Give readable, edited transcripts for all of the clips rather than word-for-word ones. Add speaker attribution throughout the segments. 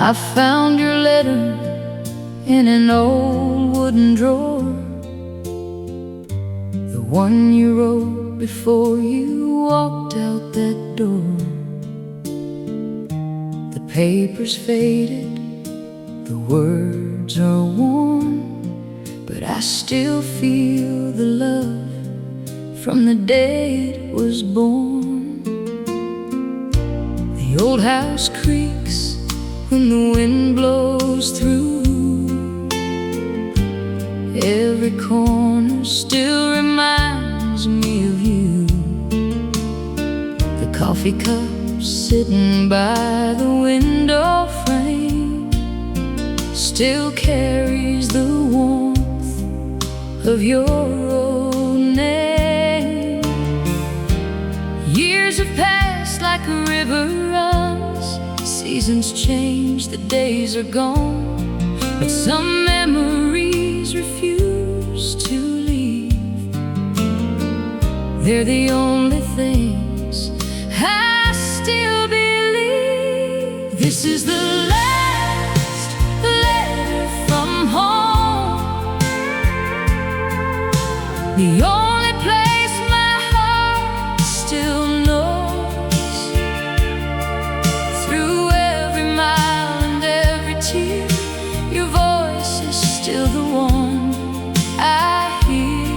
Speaker 1: I found your letter in an old wooden drawer, the one you wrote before you walked out that door. The paper's faded, the words are worn, but I still feel the love from the day it was born. The old house creaks when the wind blows through. Every corner still reminds me of you. The coffee cup sitting by the window frame still carries the warmth of your old name. Years have passed like a river runs, seasons change, the days are gone, but some memories refuse to leave. They're the only things I still believe. This is the last letter from home, the only place my heart still knows. Through every mile and every tear, your voice is still the one I hear.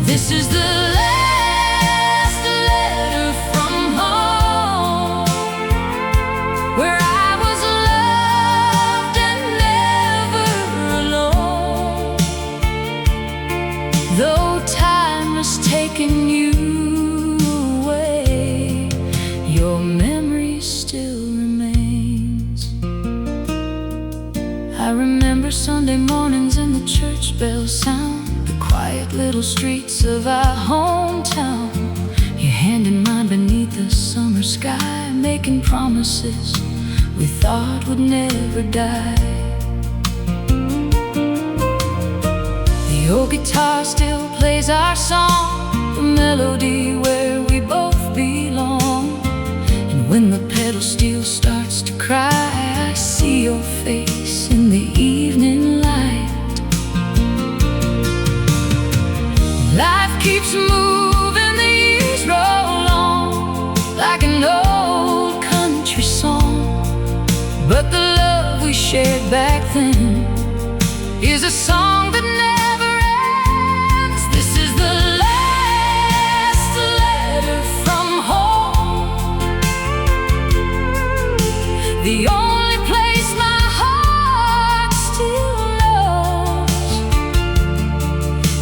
Speaker 1: This is the last letter from home, where I was loved and never alone. Though time has taken you away, your memory still remains. I remember Sunday mornings and the church bells sound, the quiet little streets of our hometown. Your hand in mine beneath the summer sky, making promises we thought would never die. The old guitar still plays our song, the melody where we both belong. And when the pedal steel starts to cry, I see your face in the evening light. Life keeps moving, the years roll on like an old country song, but the love we shared back then is a song that never ends. This is the last letter from home, the only place my heart still knows.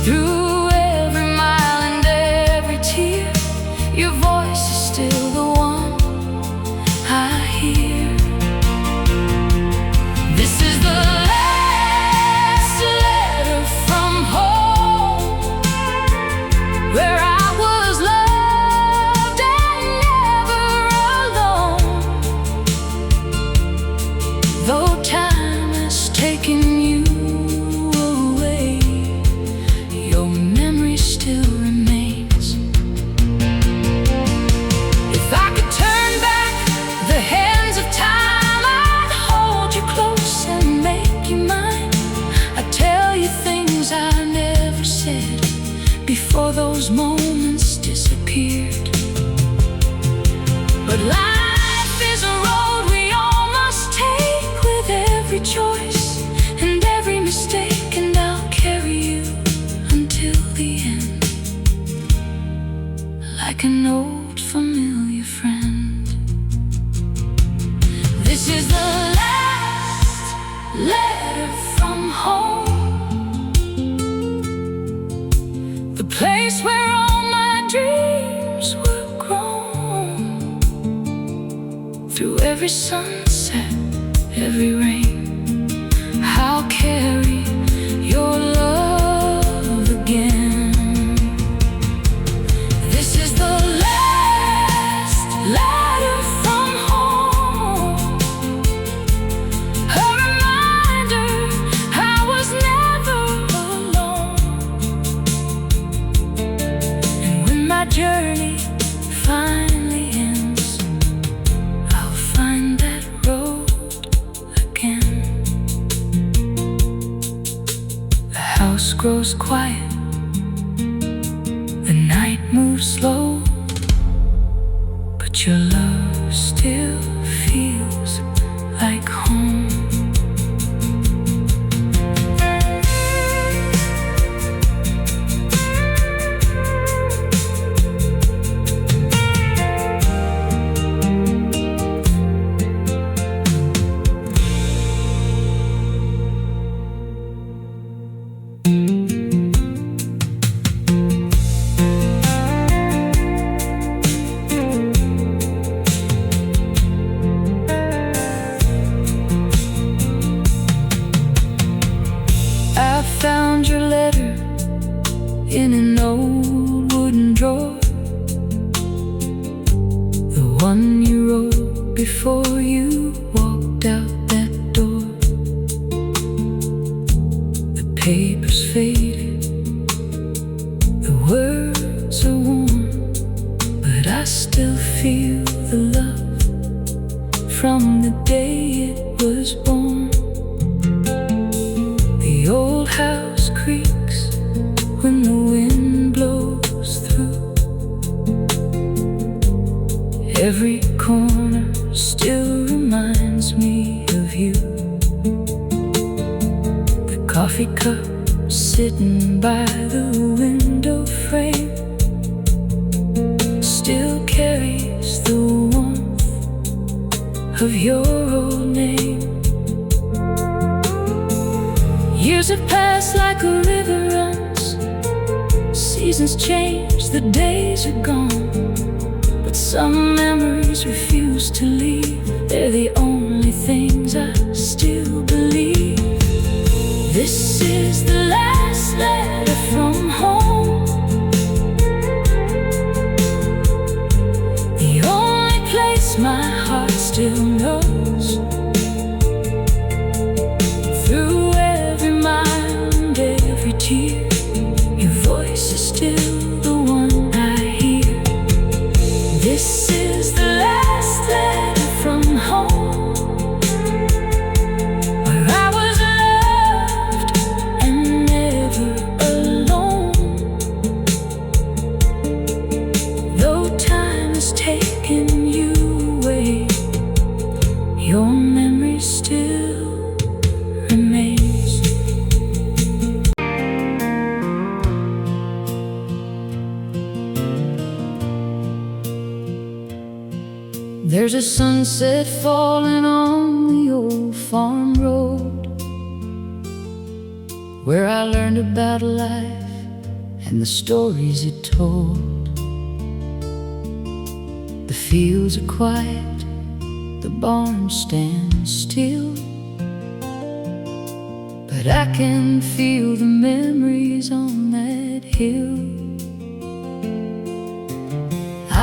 Speaker 1: Through every mile and every tear, your voice is still the one I hear. This is the last letter from home, where I was loved and never alone. Though time has taken you away, your memory still remains. If I could turn back the hands of time, I'd hold you close and make you mine. I'd tell you things I never said before those moments disappeared. But life is a road we all must take, with every choice and every mistake, and I'll carry you until the end, like an old familiar friend. This is the last letter from home, the place where all my dreams were grown. Through every sunset, every rain, I'll carry your love again. This is the last letter from home, a reminder I was never alone. And when my journey finally ends, I'll find that road grows quiet, the night moves slow, but your love still feels like home. Found your letter in an old wooden drawer, the one you wrote before you walked out that door. The paper's faded, the words are worn, but I still feel the love from the day it was born. The old house creaks when the wind blows through. Every corner still reminds me of you. The coffee cup sitting by the window frame still carries the warmth of your old name. Years have passed like a river runs, seasons change, the days are gone, but some memories refuse to leave. They're the only things I still believe. This is the last letter from home, the only place my heart still knows. Through every mile and every tear, your voice is still the one I hear. This is the last letter from home, where I was loved and never alone. Though time has taken you away, your memory still remains. There's a sunset falling on the old farm road, where I learned about life and the stories it told. The fields are quiet, the barn stands still, but I can feel the memories on that hill.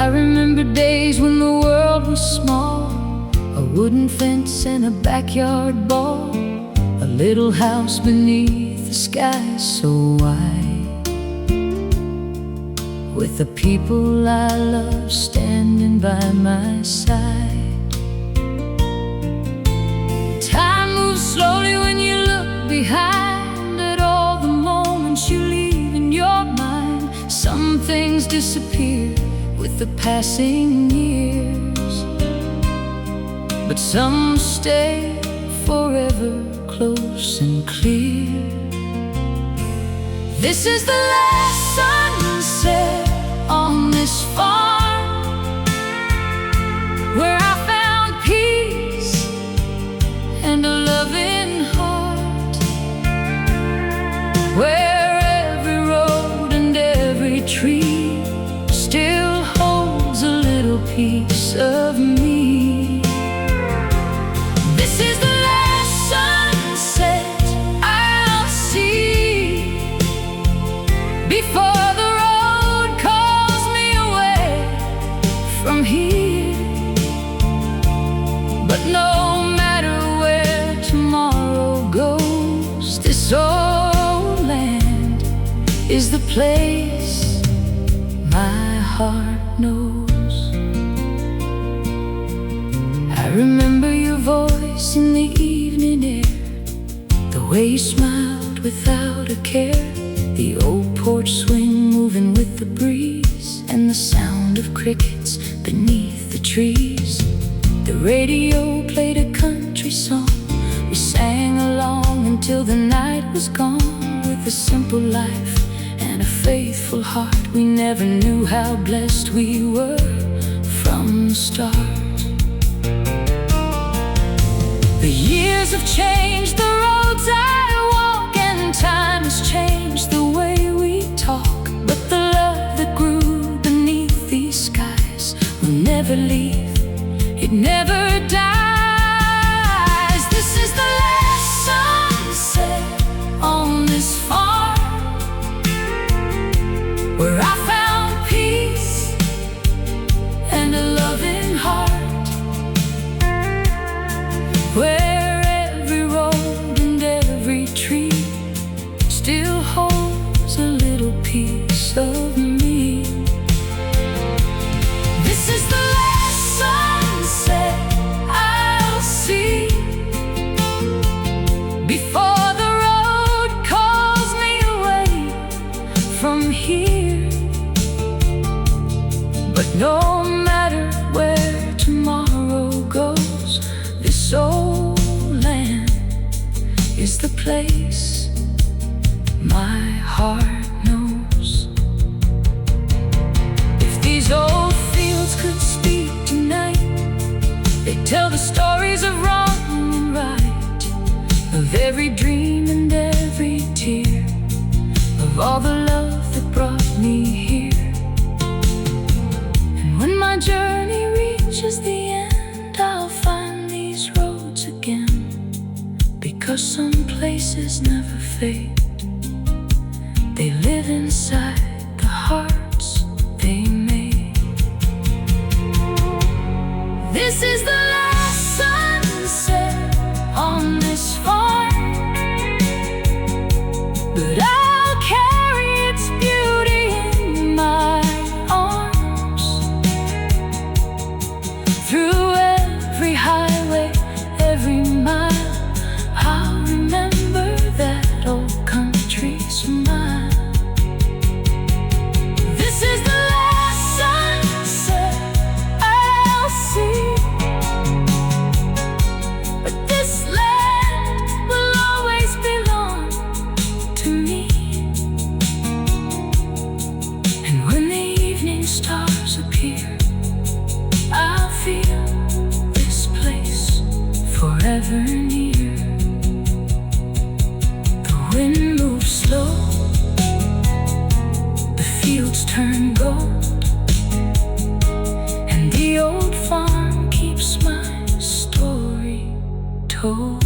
Speaker 1: I remember days when the world was small, a wooden fence and a backyard ball, a little house beneath the sky so wide, with the people I love standing by my side. Time moves slowly when you look behind at all the moments you leave in your mind. Some things disappear with the passing years, but some stay forever close and clear. This is the last sunset on this farm, where I found peace and a loving heart, where every road and every tree still holds a little piece of me. This is the last sunset I'll see before the road calls me away from here. But no matter where tomorrow goes, this old land is the place my heart knows. I remember your voice in the evening air, the way you smiled without a care. The old porch swing moving with the breeze, and the sound of crickets beneath the trees. The radio played a country song. We sang along until the night was gone. With a simple life and a faithful heart, we never knew how blessed we were from the start. The years have changed the roads I walk, and time has changed the way we talk. But the love that grew beneath these skies will never leave, it never dies. This is the last sunset on this farm, where I found peace and a loving heart, where every road and every tree still holds a little piece of me. This is the last sunset I'll see before the road calls me away from here. But no matter where tomorrow goes, this old land is the place my heart knows. If these old fields could speak tonight, they'd tell the stories of wrong and right, of every dream and every tear, of all the love that brought me here. And when my journey reaches the end, I'll find these roads again, because some places never fade. They live inside the hearts they made. This is the last sunset on this farm, but I'll carry its beauty in my arms. Through every highway, every mile, I'll remember that old country smile. This is the last sunset I'll see, but this land will always belong to me. And when the evening stars appear, I'll feel this place forever near. The wind moves slow, the fields turn gold, and the old farm keeps my story told.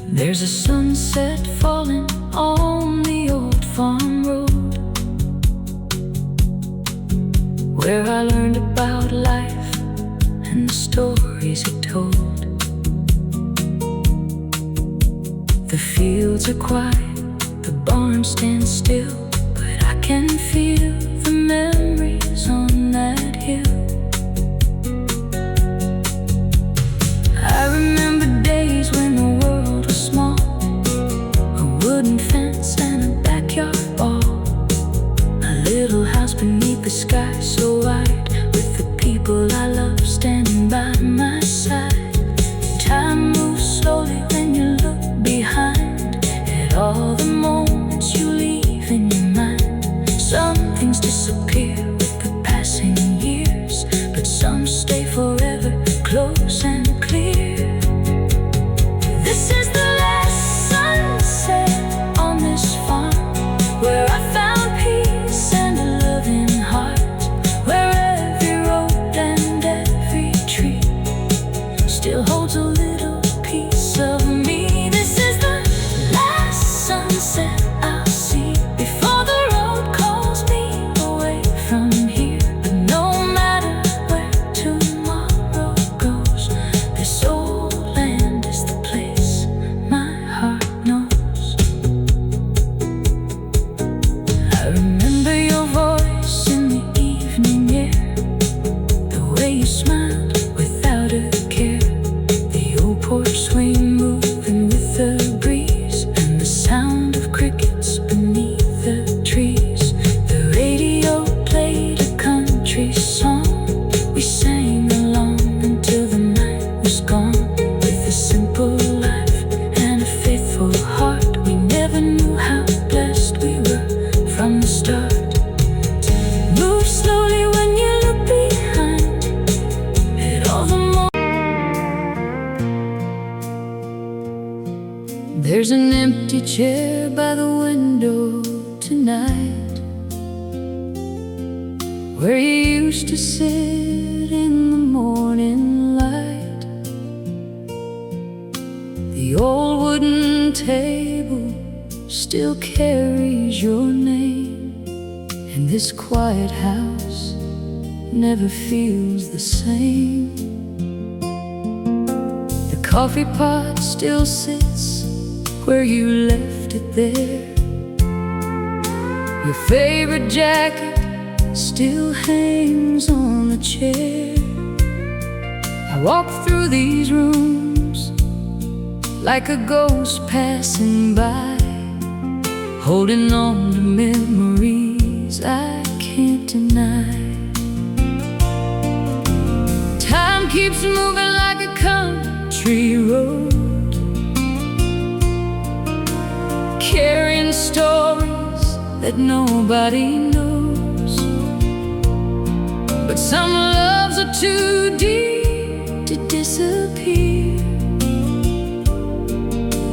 Speaker 1: There's a sunset falling on the old farm road, where I learned about life and the stories it told. The fields are quiet, the barn stands still, but I can feel the memories on that hill. I remember days when the world was small, a wooden fence and a backyard ball, a little house beneath the sky so wide, with the people I love standing by my side. Time moves slowly when you look behind at all the moments you leave in your mind. Some things disappear with the passing years, but some stay forever close and clear. This is the last sunset on this farm, where I found peace and a loving heart, where every road and every tree still holds a little piece of me. This is the last sunset I'll see before the road calls me away from chair by the window tonight, where you used to sit in the morning light. The old wooden table still carries your name, and this quiet house never feels the same. The coffee pot still sits where you left it there. Your favorite jacket still hangs on the chair. I walk through these rooms like a ghost passing by, holding on to memories I can't deny. Time keeps moving like a country road, carrying stories that nobody knows. But some loves are too deep to disappear.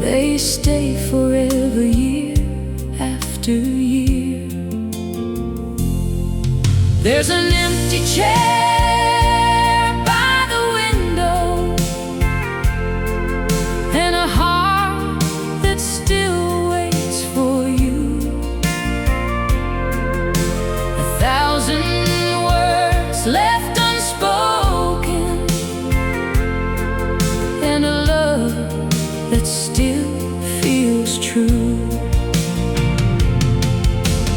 Speaker 1: They stay forever, year after year. There's an empty chair by the window, and a heart that still waits for you. 1,000 words left unspoken, and a love that still feels true.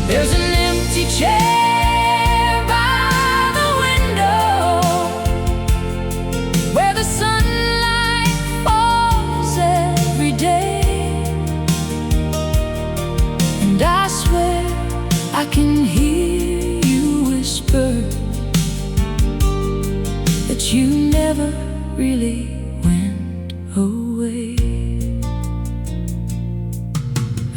Speaker 1: There's an empty chair by the window, where the sunlight falls every day, and I swear I can hear you whisper that you never really went away.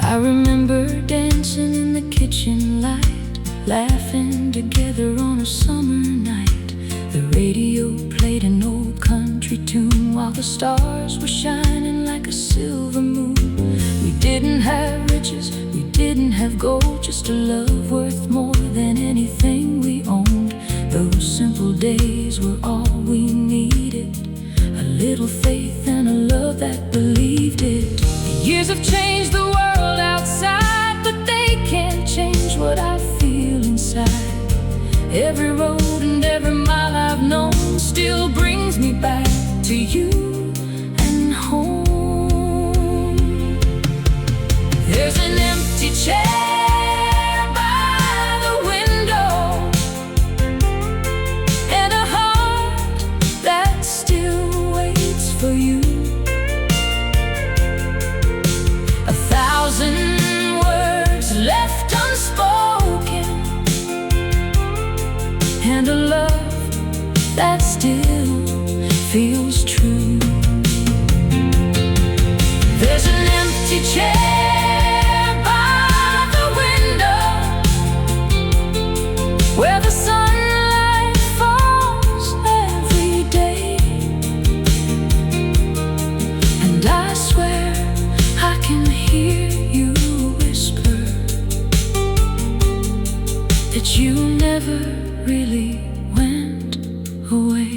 Speaker 1: I remember dancing in the kitchen light, laughing together on a summer night. The radio played an old country tune while the stars were shining like a silver moon. We didn't have riches, we didn't have gold, just a love worth more than anything we owned. Those simple days were all we needed, a little faith and a love that believed it. The years have changed the world outside, but they can't change what I feel inside. Every road and every mile I've known still brings me back to you and home. There's an empty chair by the window, and a heart that still waits for you. 1,000 words left unspoken, and a love that still feels true. There's an empty chair by the window, where the sunlight falls every day, and I swear I can hear you whisper that you never really went away.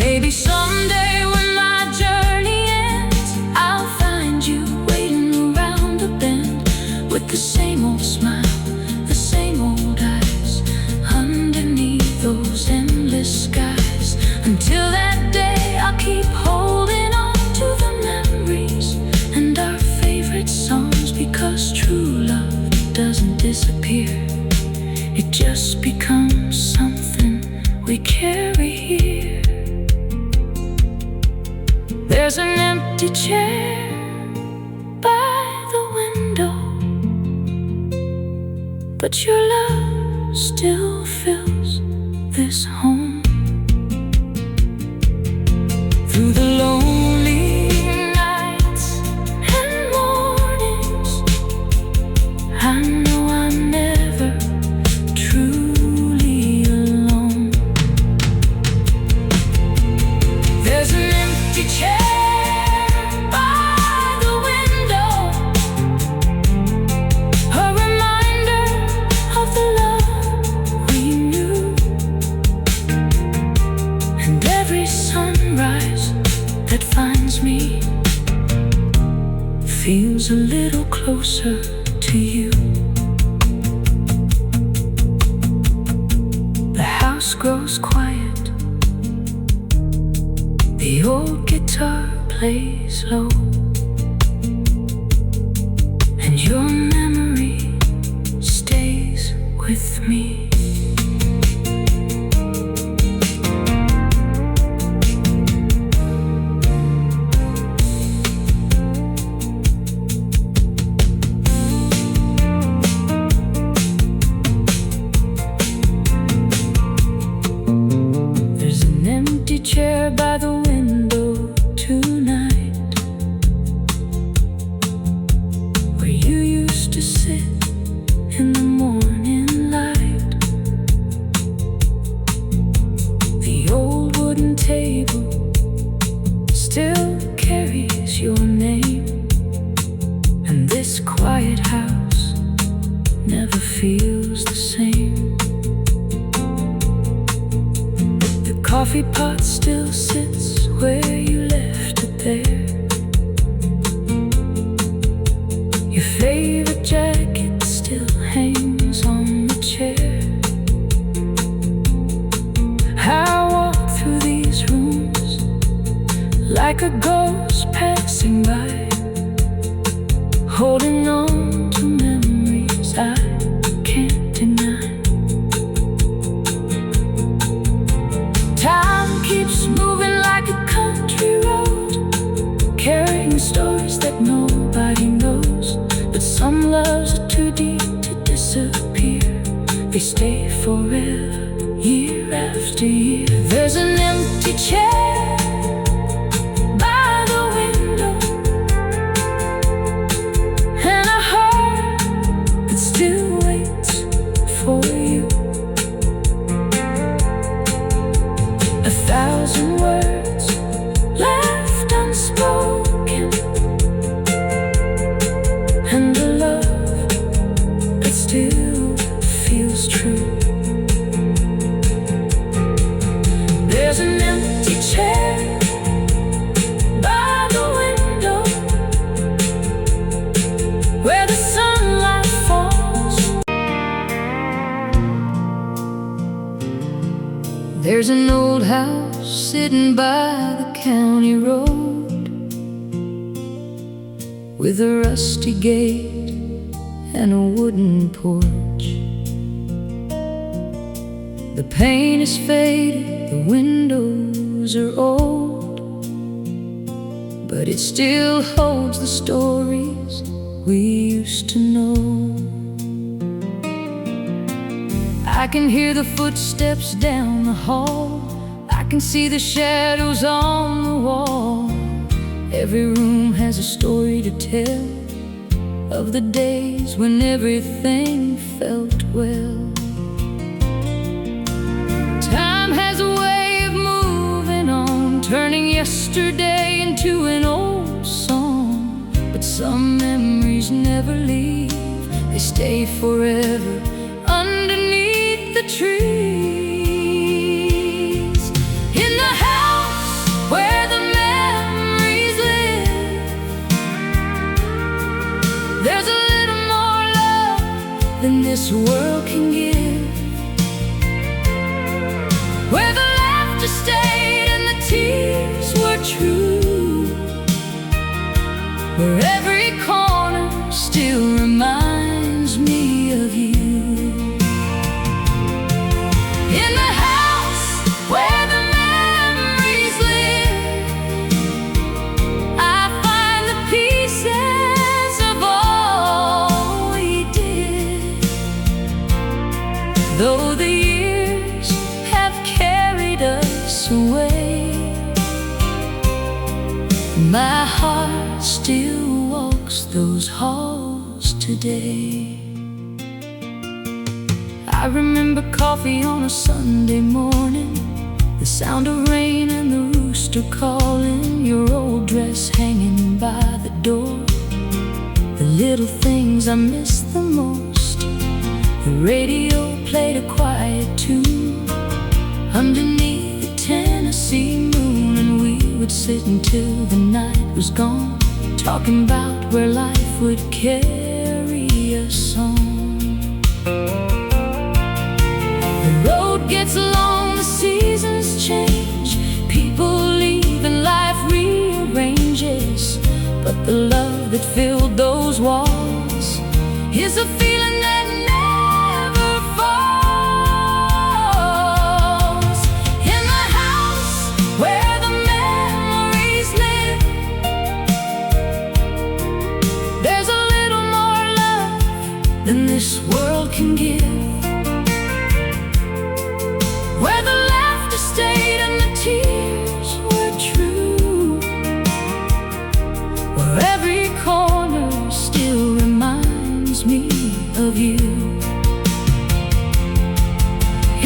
Speaker 1: Maybe someday when my journey ends, I'll find you waiting around a bend, with the same old smile, the same old eyes, underneath those endless skies. Until that day, I'll keep holding on to the memories and our favorite songs, because true love doesn't disappear, it just becomes something we carry here. There's an empty chair by the window, but your love still fills this home. Through the lonely nights and mornings, I know I'm never truly alone. There's an empty chair by closer to you. The house grows quiet. The old guitar plays low, and your memory stays with me. There's an empty chair by the window tonight, where you used to sit in the morning light. The old wooden table still carries your name, and this quiet house never feels the same. The coffee pot still sits where you left it there. Your favorite jacket still hangs on the chair. I walk through these rooms like a ghost passing by, holding on to memories I can't deny. Time keeps moving like a country road, carrying stories that nobody knows. But some loves are too deep to disappear. They stay forever, year after year. There's an empty chair by the window, and a heart that still waits for you. 1,000 words left unspoken, and a love that still feels true. There's an empty chair by the window, where the sunlight falls. There's an old house sitting by the county road, with a rusty gate and a wooden porch. The paint is faded, the windows are old, but it still holds the stories we used to know. I can hear the footsteps down the hall, I can see the shadows on the wall. Every room has a story to tell of the days when everything felt well. Time has a way of moving on, turning yesterday into an old song. But some memories never leave, they stay forever underneath the trees. In the house where the memories live, there's a little more love than this world can give, where the laughter stayed and the tears were true, where every corner still reminds me of you. In the house where the memories live, I find the pieces of all we did. Though the years have carried us away, my heart still walks those halls today. I remember coffee on a Sunday morning, the sound of rain and the rooster calling, your old dress hanging by the door. The little things I miss the most. The radio played a quiet tune underneath the Tennessee moon, and we would sit until the night was gone, talking about where life would carry us on. The road gets long, the seasons change, people leave and life rearranges. But the love that filled those walls is a feeling that never falls. In the house where the memories live, there's a little more love than this world can give. Where the laughter stayed and the tears were true, where every corner still reminds me of you.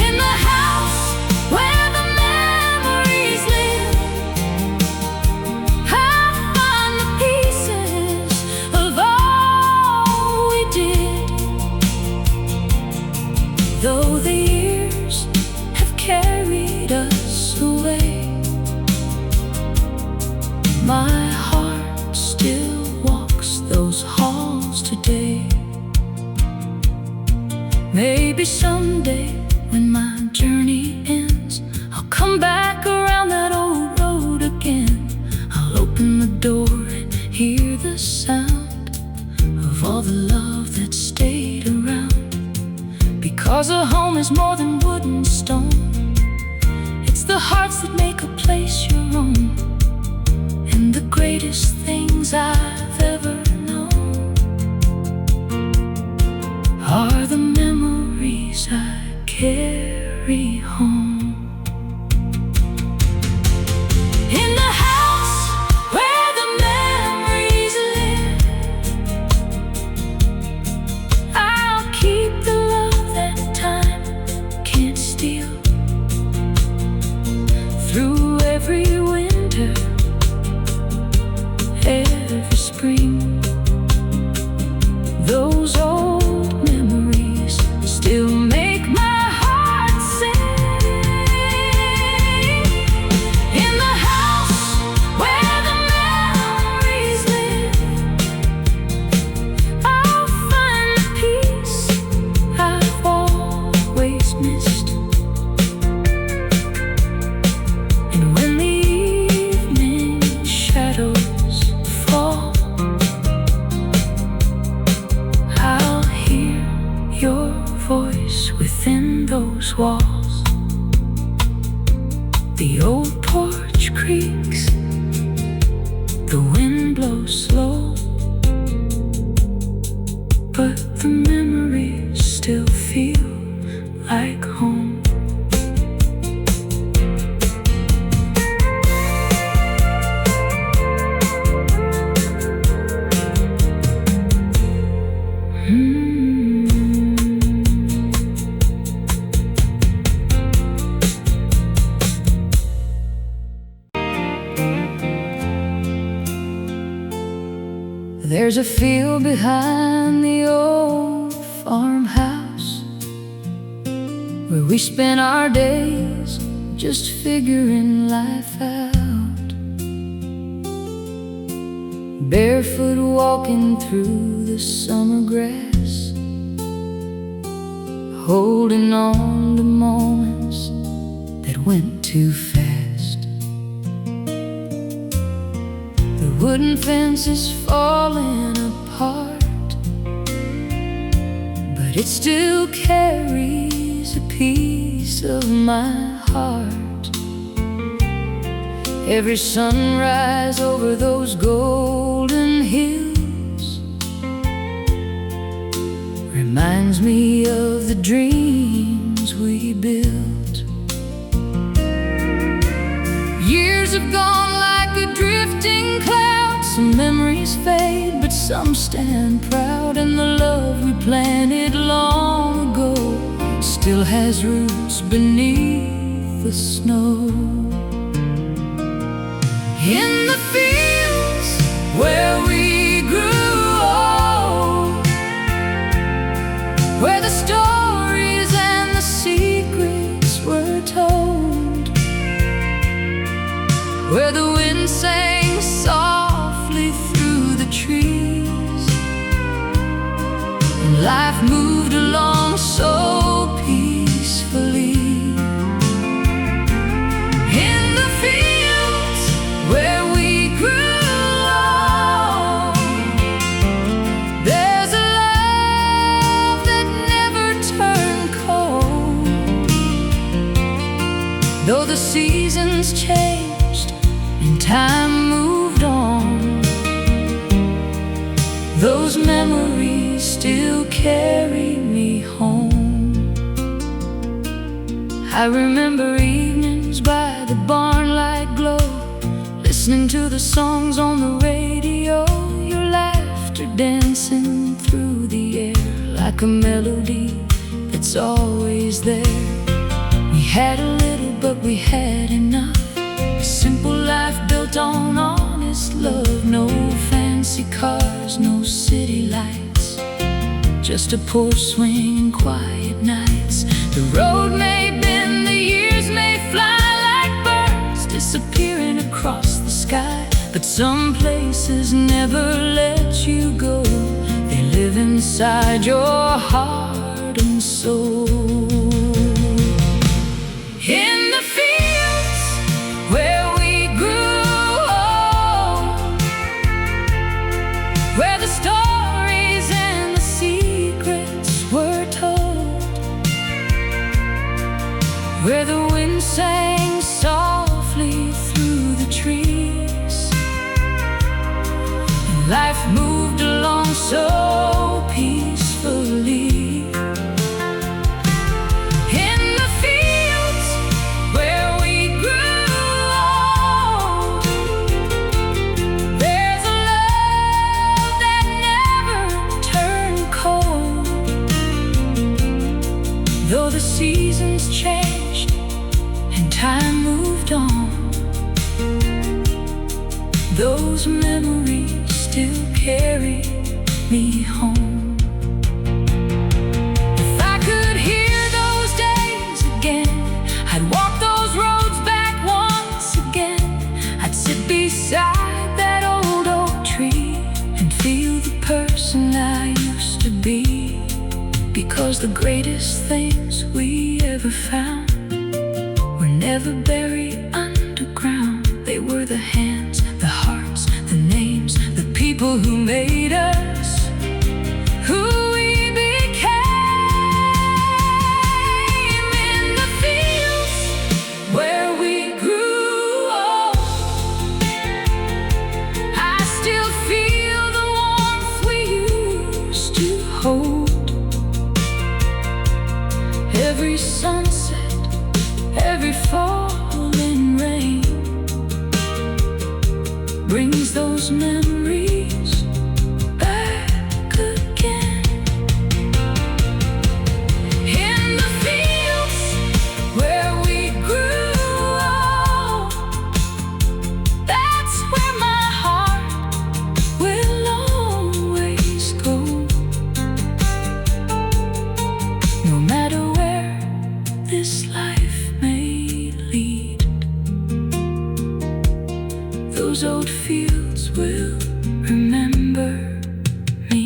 Speaker 1: In the house where the memories live, I find the pieces of all we did. Though the years have carried us away, my heart still walks those halls today. Maybe someday when my journey ends, I'll come back around that old road again. I'll open the door and hear the sound of all the love that stayed around. Because a home is more than wood and stone, it's the hearts that make a place your own. And the greatest things I've ever known are the memories I carry home. In the house where the memories live, I'll keep the love that time can't steal. Through every winter, every spring, those old memories still make my heart sing. In the house where the memories live, I'll find the peace I've always missed. And when the evening shadows fall, I'll hear your voice within those walls. The old porch creaks, the wind blows slow, but the memories still feel like home. There's a field behind the old farmhouse where we spent our days just figuring life out. Barefoot walking through the summer grass, holding on to moments that went too fast. The wooden fence is falling apart, but it still carries a piece of my heart. Every sunrise over those golden hills reminds me of the dreams we built. Years have gone like a drifting cloud. Some memories fade, but some stand proud. And the love we planted long ago still has roots beneath the snow. In the fields where we grew old, where the stories and the secrets were told, where the wind sang softly through Life moved along so peacefully. In the fields where we grew old, there's a love that never turned cold. Though the seasons changed and time moved on, those memories still carry me home. I remember evenings by the barn light glow, listening to the songs on the radio, your laughter dancing through the air like a melody that's always there. We had a little, but we had enough. A simple life built on honest love. No fancy cars, no city lights, just a porch swing and quiet nights. The road may bend, the years may fly like birds disappearing across the sky, but some places never let you go. They live inside your heart and soul. In the fields where we grew old, where the stories and the secrets were told, where the wind sang softly through the trees, and life moved along so peacefully. In the fields where we grew old, there's a love that never turned cold. Though the seasons changed and time moved on, those memories still carry me home. If I could hear those days again, I'd walk those roads back once again. I'd sit beside that old oak tree and feel the person I used to be. Because the greatest things we ever found were never buried underground. They were the hands, the hearts, the names, the people who made us who we became. In the fields where we grew old, I still feel the warmth we used to hold. Every sunset, every falling rain brings those memories back again. In the fields where we grew old, that's where my heart will always go. No matter where this life may lead, those old fields will remember me.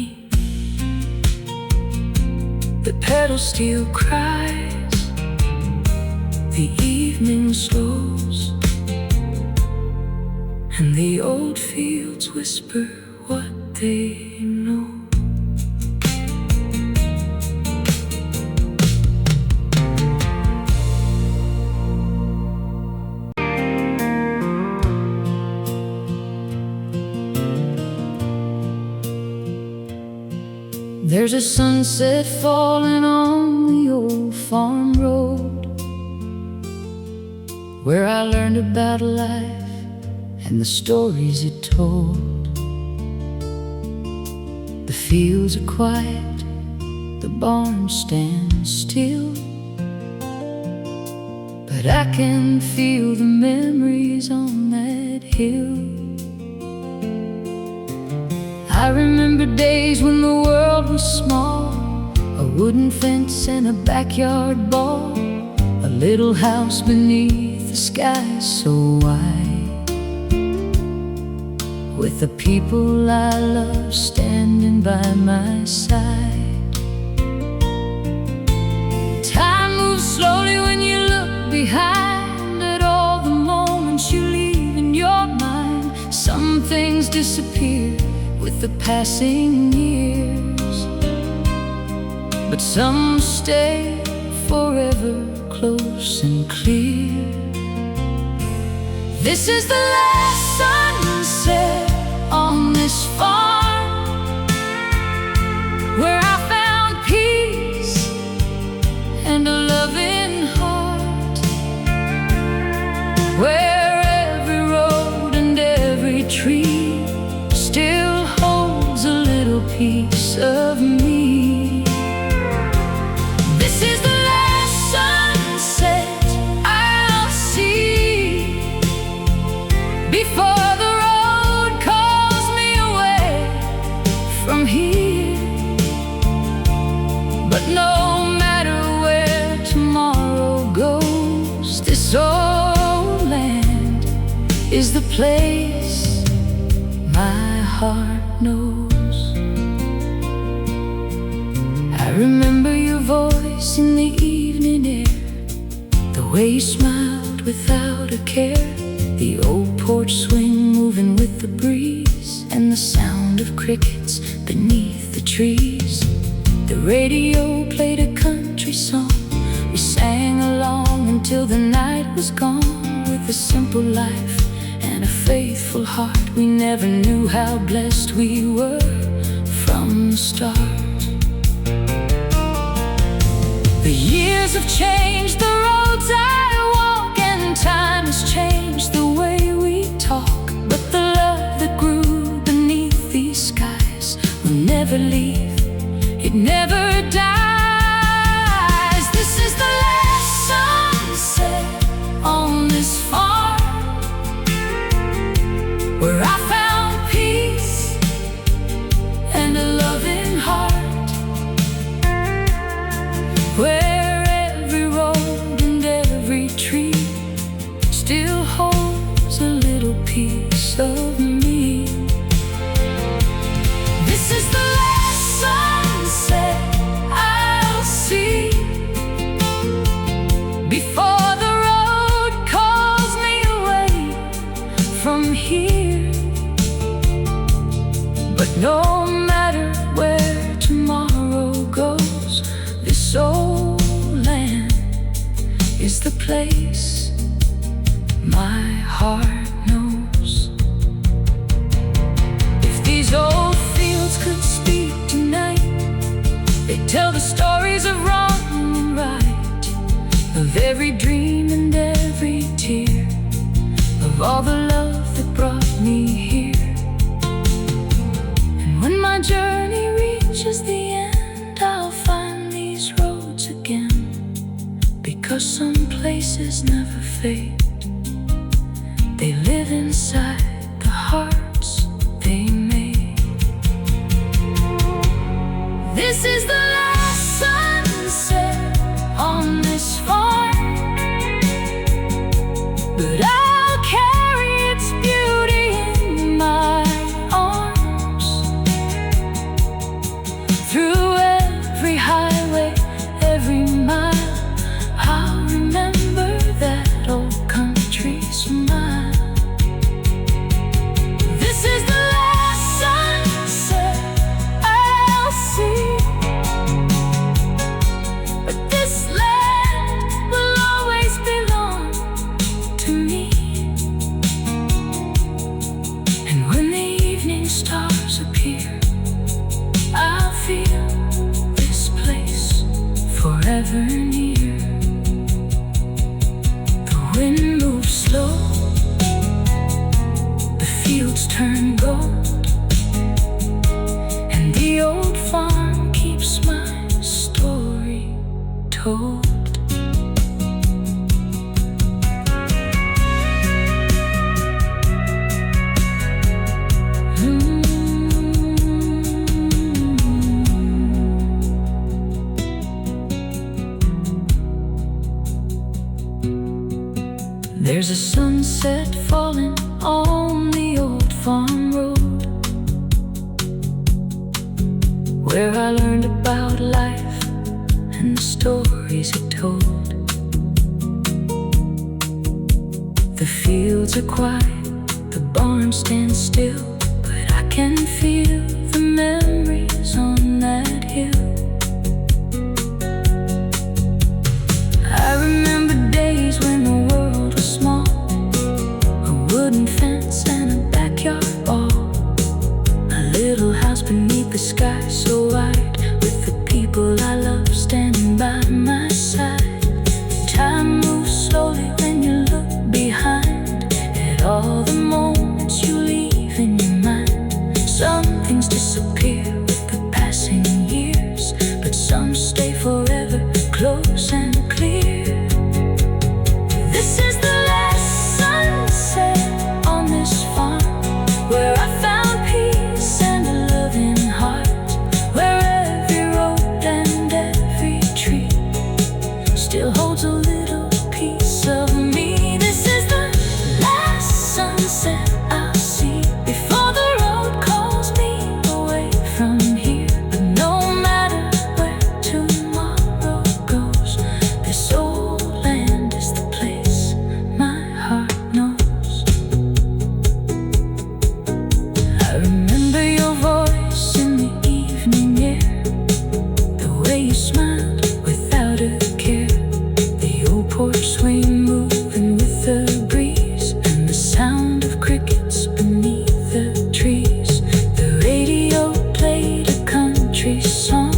Speaker 1: The pedal steel cries, the evening slows, and the old fields whisper what they know. There's a sunset falling on the old farm road, where I learned about life and the stories it told. The fields are quiet, the barn stands still, but I can feel the memories on that hill. I remember days when the world was small, a wooden fence and a backyard ball, a little house beneath the sky so wide, with the people I love standing by my side. disappear with the passing years, but some stay forever close and clear. This is the last sunset on this farm, where I found peace and a loving heart, where every road and every tree still holds a little piece of me. This is the last sunset I'll see before the road calls me away from here. But no matter where tomorrow goes, this old land is the place my heart knows. I remember your voice in the evening air, the way you smiled without a care, the old porch swing moving with the breeze, and the sound of crickets beneath the trees. The radio played a country song. We sang along until the night was gone. With a simple life and a faithful heart, we never knew how blessed we were from the start. The years have changed the roads I walk, and time has changed the way we talk. But the love that grew beneath these skies will never leave, it never dies. This is the last sunset on this farm, where I found peace and a loving heart, where every road and every tree still holds a little piece of me. This is the last sunset I'll see before the road calls me away from here. But no matter where tomorrow goes, this old land is the place my heart knows. If these old fields could speak tonight, they'd tell the stories of wrong and right, of every dream and every tear, of all the love that brought me here. And when my journey reaches the end, I'll find these roads again, because some places never fade, they live inside the hearts they made. This is the last sunset on this farm, but I'll carry its beauty in my arms, through every highway, every mile. I'll remember that old country smile. This is the last sunset I'll see, but this land will always belong to me. And when the evening stars appear, I'll feel this place forever near. The wind moves slow, the fields turn gold, and the old farm keeps my story told. There's a sunset falling on the old farm road, where I learned about life and the stories it told. The fields are quiet, the barn stands still, but can feel the memories on that hill. I remember days when the world was small, a wooden fence and a backyard ball, a little house beneath the sky so wide, with the people I love standing by my side. Time moves slowly when you look behind at all the moments you leave in your mind. Some things disappear with the passing years, but some stay forever close and clear. This is the last sunset on this farm, where I found peace and a loving heart, where every road and every tree still holds a little piece of me. This is the last sunset I'll see before the road calls me away from here. But no matter where tomorrow goes, this old land is the place my heart knows. I remember your voice in the evening air, the way you smiled without a care, the old porch swing moving with the breeze, and the sound of crickets beneath the trees. The radio played a country song,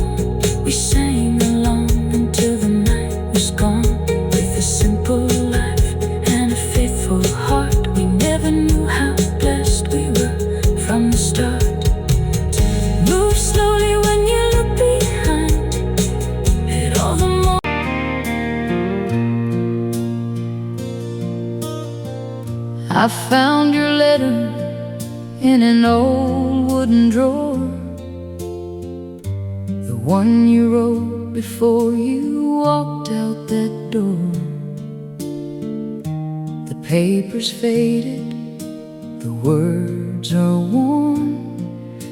Speaker 1: we sang along until the night was gone. With a simple life and a faithful heart, we never knew how blessed we were from the start. Move slowly when you look behind at all the moments. I found your letter in an old wooden drawer, the one you wrote before you walked out that door. The paper's faded, the words are worn,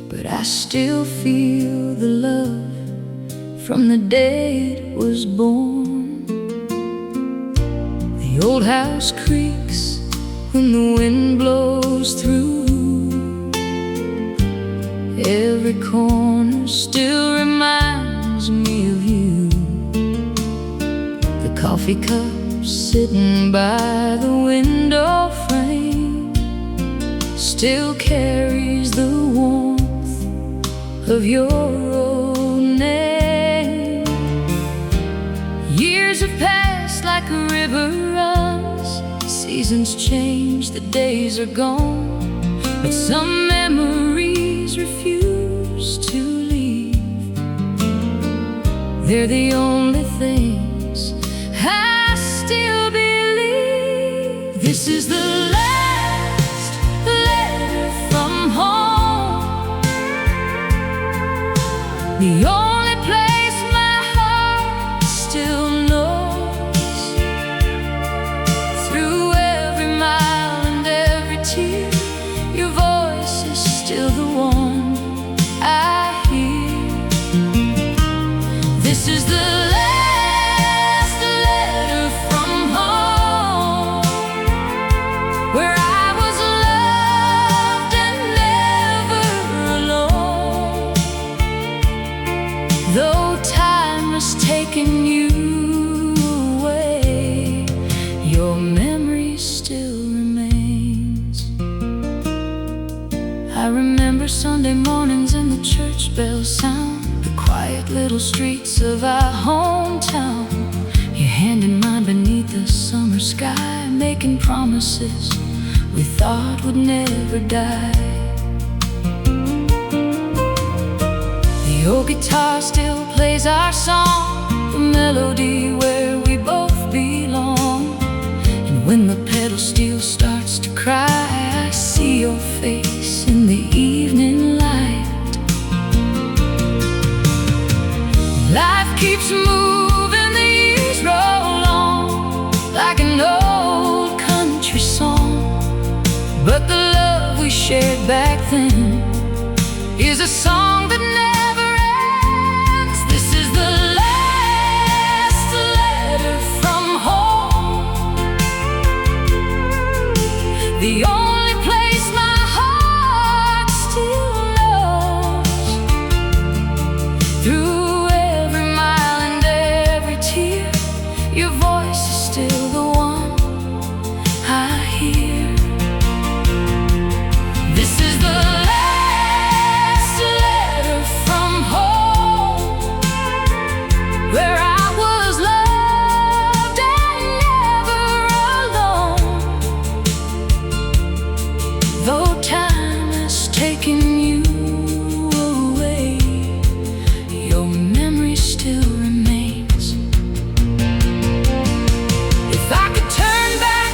Speaker 1: but I still feel the love from the day it was born. The old house creaks when the wind blows through, every corner still reminds me of you. The coffee cup sitting by the window frame still carries the warmth of your old name. Years have passed like a river runs, seasons change, the days are gone, but some memories refuse to leave. They're the only things I still believe. This is the last letter from home, the only place my heart still knows. Through every mile and every tear, your voice is still the one I hear. This is the last letter from home, where I was loved and never alone. Though time has taken you away, your memory still remains. I remember Sunday mornings and the church bells sound, the quiet little streets of our hometown. Your hand in mine beneath the summer sky, making promises we thought would never die. The old guitar still plays our song, the melody where we both belong. And when the pedal steel starts to cry, I see your face in the evening light. Life keeps moving, the years roll on like an old country song, but the love we shared back then is a song that never ends. This is the last letter from home, the only place my heart still where I was loved and never alone. Though time has taken you away, your memory still remains. If I could turn back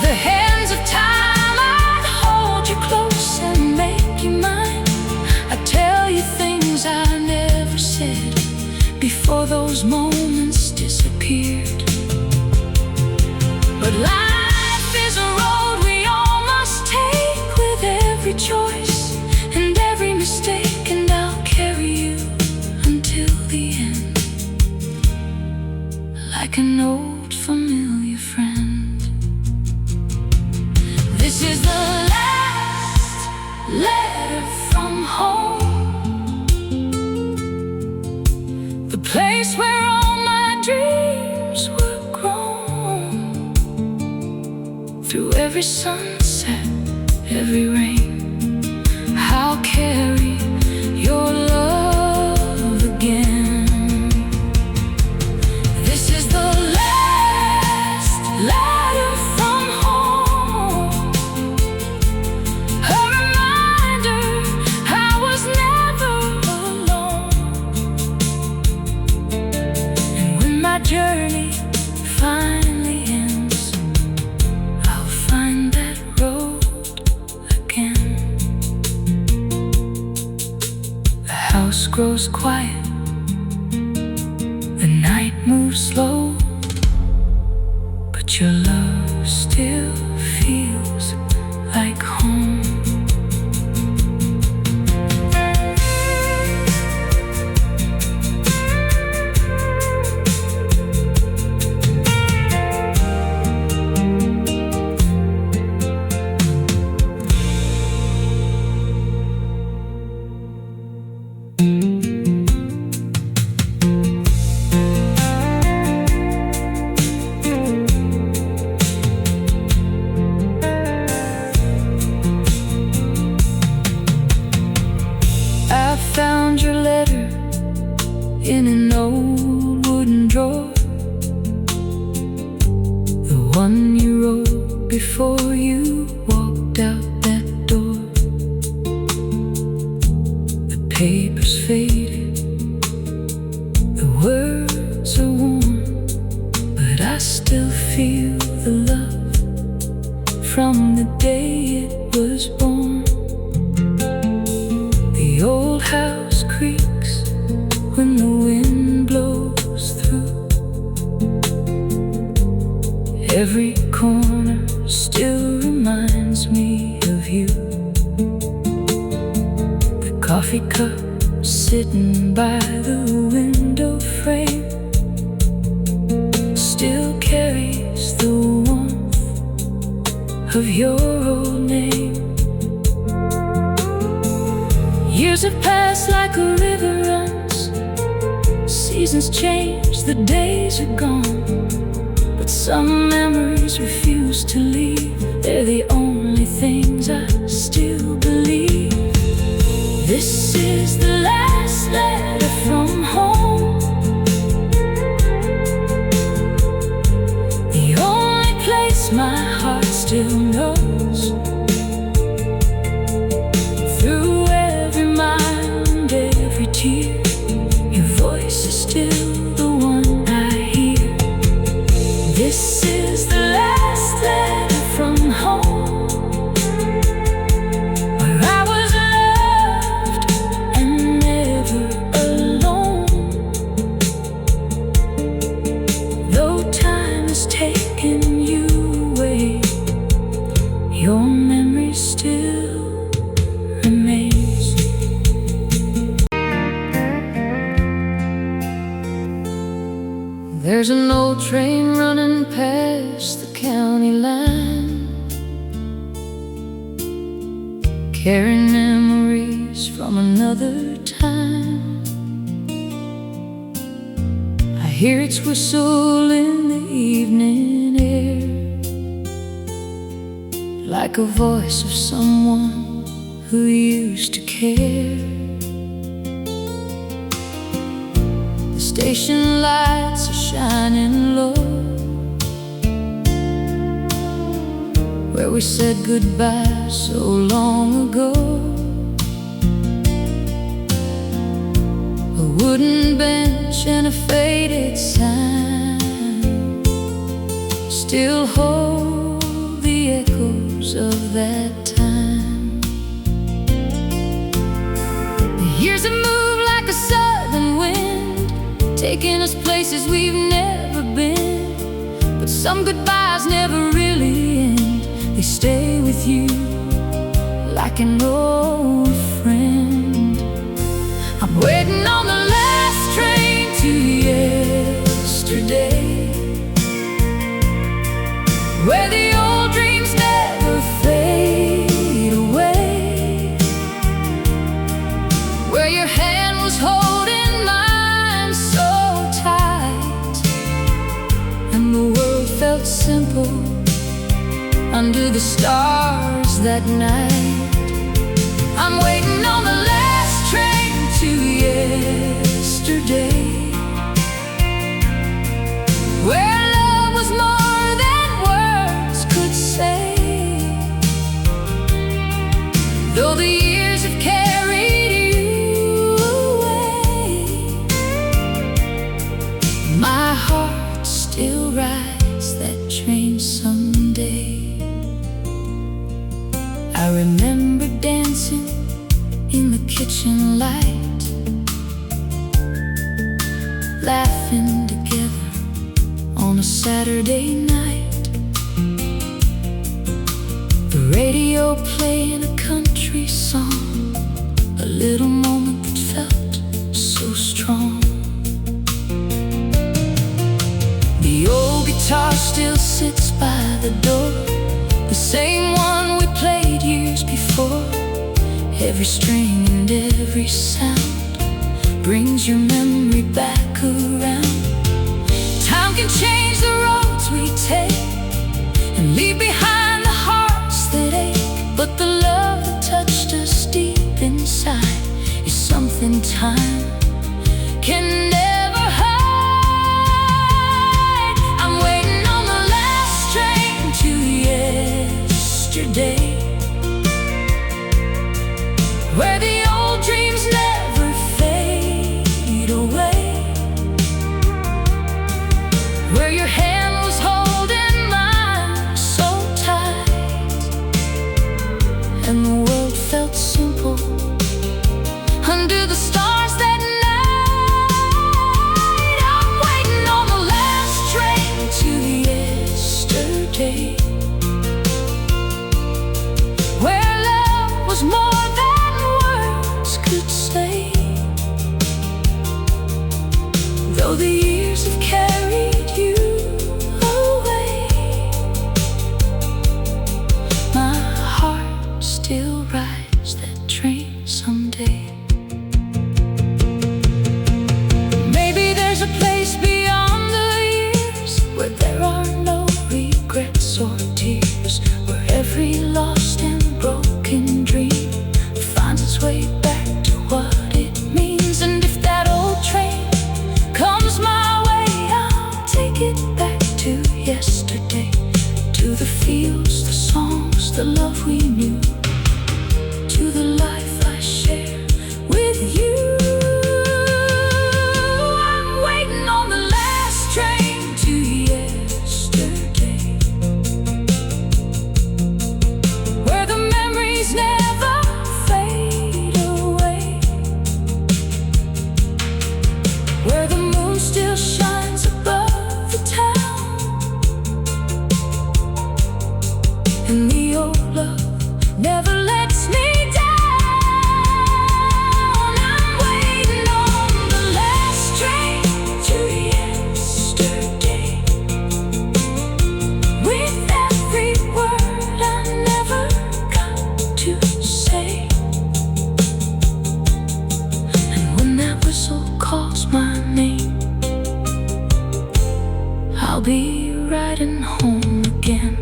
Speaker 1: the hands of time, I'd hold you close and make you mine. I'd tell you things I never said before those moments disappeared. But life is a road we all must take, with every choice and every mistake, and I'll carry you until the end, like an old familiar friend. This is the last letter from home, the place where all my dreams were grown. Through every sunset, every rain, I'll carry your love again. This is the last letter from home, a reminder I was never alone. And when my journey finally ends, I'll find that road again. The house grows quiet, the night moves slow, but your love still feels like home. I found your letter in an old wooden drawer, the one you wrote before you walked out that door. The paper's faded, the words are worn, but I still feel the love from the day it was born. The old house creaks when the wind blows through. Every corner still reminds me of you. The coffee cup sitting by the window frame still carries the warmth of your old name. Years have passed like a river runs, seasons change, the days are gone, but some memories refuse to leave. They're the only things I still believe. This is the last letter from home, the only place my heart still knows. Through every mile and every tear, your voice is still the one I hear. This is the last letter from home, where I was loved and never alone. Though time has taken you away, your memory still remains. There's an old train running past the county line, carrying memories from another time. I hear its whistle in the evening air, like a voice of someone who used to care. Station lights are shining low, where we said goodbye so long ago. A wooden bench and a faded sign still hold the echoes of that time. The years have moved like a southern wind, taking us places we've never been. But some goodbyes never really end, they stay with you like an old friend. I'm waiting on the last train to yesterday, where the old dreams never fade away, where your hand was holding mine so tight, and the world felt simple under the stars that night. I'm waiting on the last train to yesterday, where love was more than words could say. Though the years have carried you away, my heart still rides that train someday. I remember dancing in the kitchen light, laughing together on a Saturday night. The radio playing a country song, a little moment that felt so strong. The old guitar still sits by the door, the same one we played years before. Every string and every sound brings your memory back around. Time can change the roads we take and leave behind the hearts that ache, but the love that touched us deep inside is something time can never hide. I'm waiting on the last train to yesterday, where the old dreams never fade away, where your hand was holding mine so tight, and the world felt simple under the stars that night. I'm waiting on the last train to yesterday, where love was more than words could say. Though the years have carried you away, my heart still rides that train someday. Maybe there's a place beyond the years where there are no regrets or tears, where every lost and broken dream finds its way back to what it means. And if that old train comes my way, I'll take it back to yesterday, to the fields, the songs, the love we knew, to the life I shared with you. I'm waiting on the last train to yesterday, where the memories never fade away, where the moon still shines above the town, and the old love never lets me down. I'm waiting on the last train to yesterday, with every word I never got to say. And when that whistle calls my name, I'll be riding home again.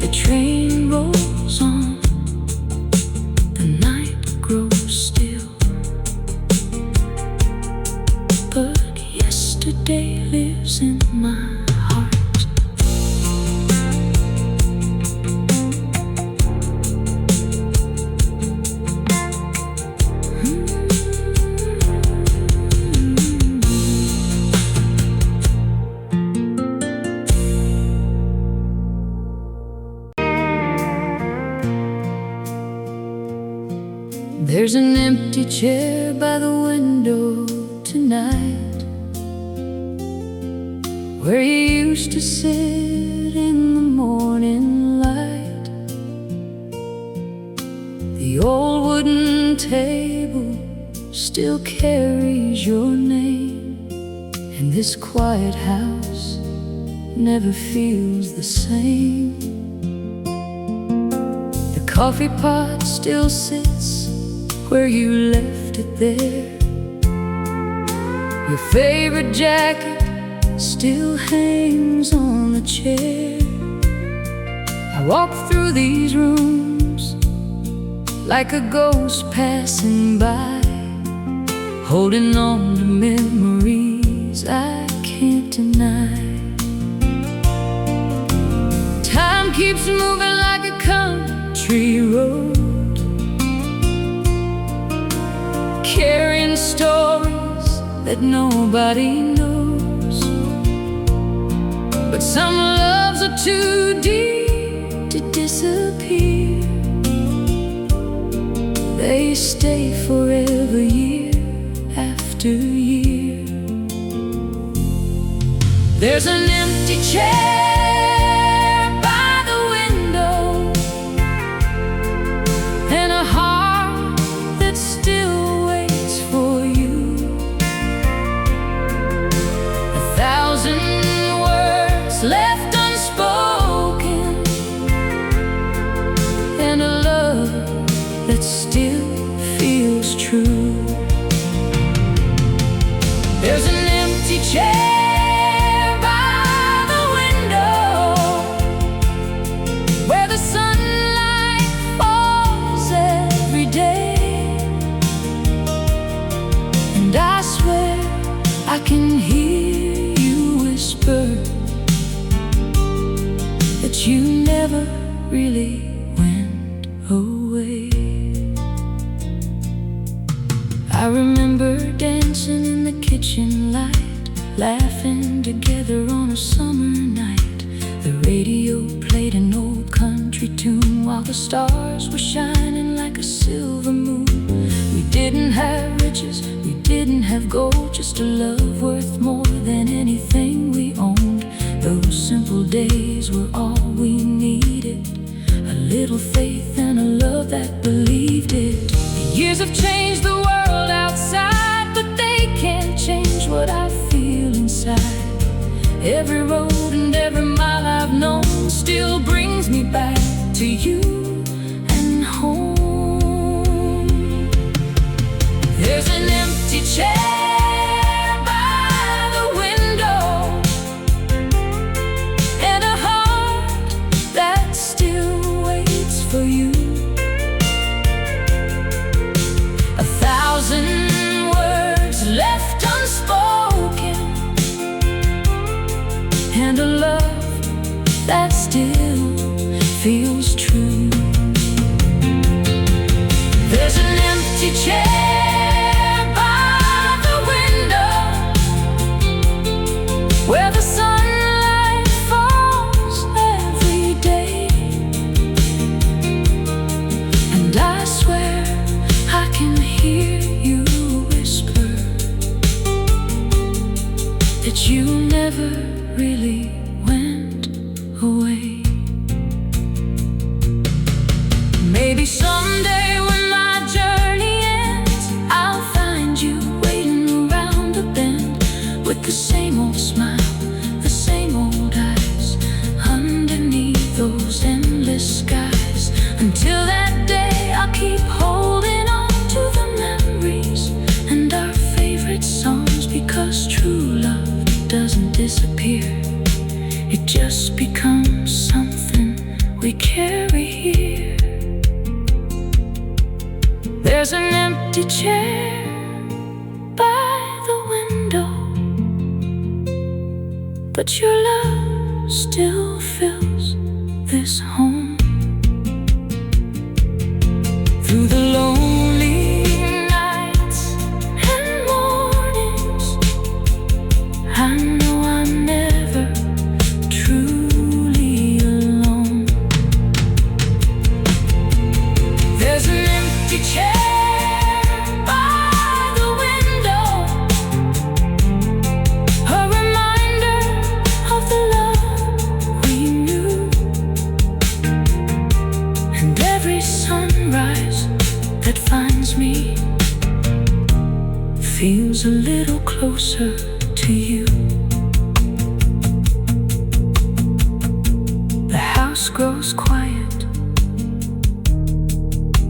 Speaker 1: The train rolls on, the night grows still, yesterday lives in my heart. There's an empty chair by the window tonight, where you used to sit in the morning light. The old wooden table still carries your name, and this quiet house never feels the same. The coffee pot still sits where you left it there. Your favorite jacket still hangs on the chair. I walk through these rooms like a ghost passing by, holding on to memories I can't deny. Time keeps moving like a country road, carrying stories that nobody knows. But some loves are too deep to disappear. They stay forever, year after year. There's an empty chair by the window, and a heart that still waits for you. 1,000 words left unspoken, and a love that still feels true. There's an empty chair by the window, where the sunlight falls every day. And I swear I can hear you whisper that you never really went away. I remember dancing in the kitchen light, laughing together on a summer night. The radio played an old country tune while the stars were shining like a silver moon. We didn't have riches, we didn't have gold, just a love worth more than anything we owned. Those simple days were all we needed, a little faith and a love that believed it. The years have changed the world outside, but they can't change what I feel inside. Every road and every mile I've known still brings me back to you and home. There's an empty chair by the window, and a heart that still waits for you. 1,000 words left unspoken, and a love that still feels true. There's an empty chair by the window, where the sunlight falls every day. And I swear I can hear you whisper that you never really went away. Maybe someday when my journey ends, I'll find you waiting around the bend, with the same old smile, the same old eyes, underneath those endless skies. Until that day, I'll keep holding on to the memories and our favorite songs, because true love doesn't disappear, it just becomes something we carry here. There's an empty chair by the window, but your love still fills this home. Through the lonely nights and mornings, I know I'm never truly alone. There's an empty chair that finds me feels a little closer to you. The house grows quiet,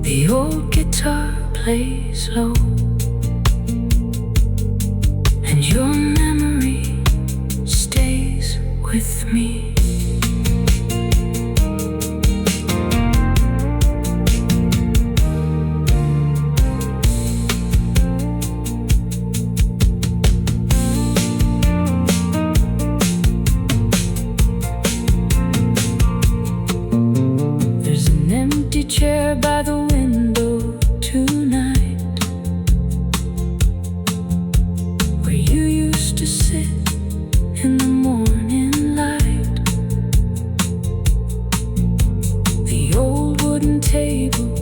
Speaker 1: the old guitar plays low, and your memory stays with me. Chair by the window tonight, where you used to sit in the morning light. The old wooden table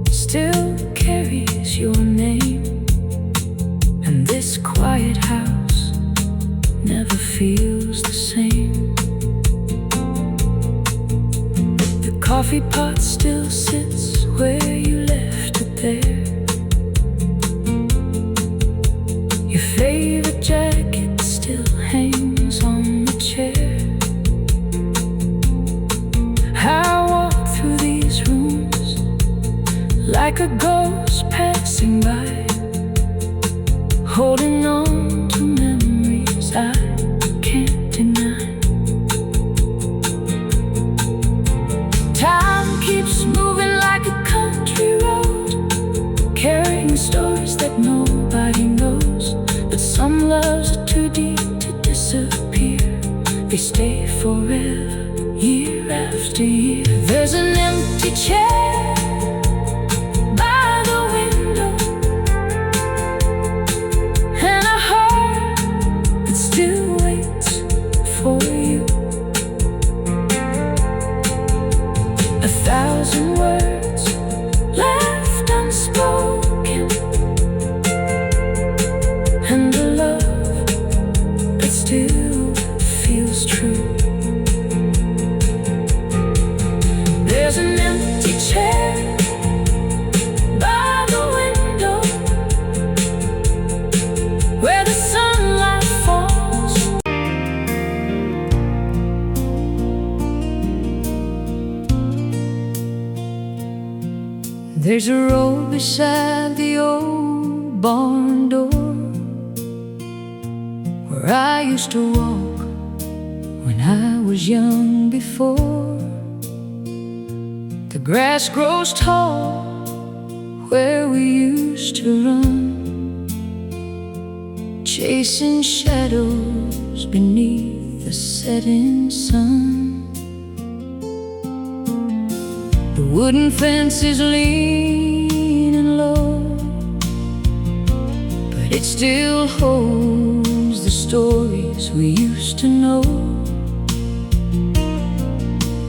Speaker 1: still carries your name, and this quiet house never feels the same. Coffee pot still sits where you left it there. Your favorite jacket still hangs on the chair. I walk through these rooms like a ghost passing by, holding on to memories I can't deny. Time keeps moving like a country road, carrying stories that nobody knows. But some loves are too deep to disappear. They stay forever, year after year. There's an empty chair by the window, and a heart that still waits for you. 1,000 words left unspoken, and a love that still feels true. There's an empty chair by the window, where the sunlight falls. There's a road beside the old barn door, where I used to walk when I was young before. The grass grows tall where we used to run, chasing shadows beneath the setting sun. The wooden fence is leaning low, but it still holds the stories we used to know.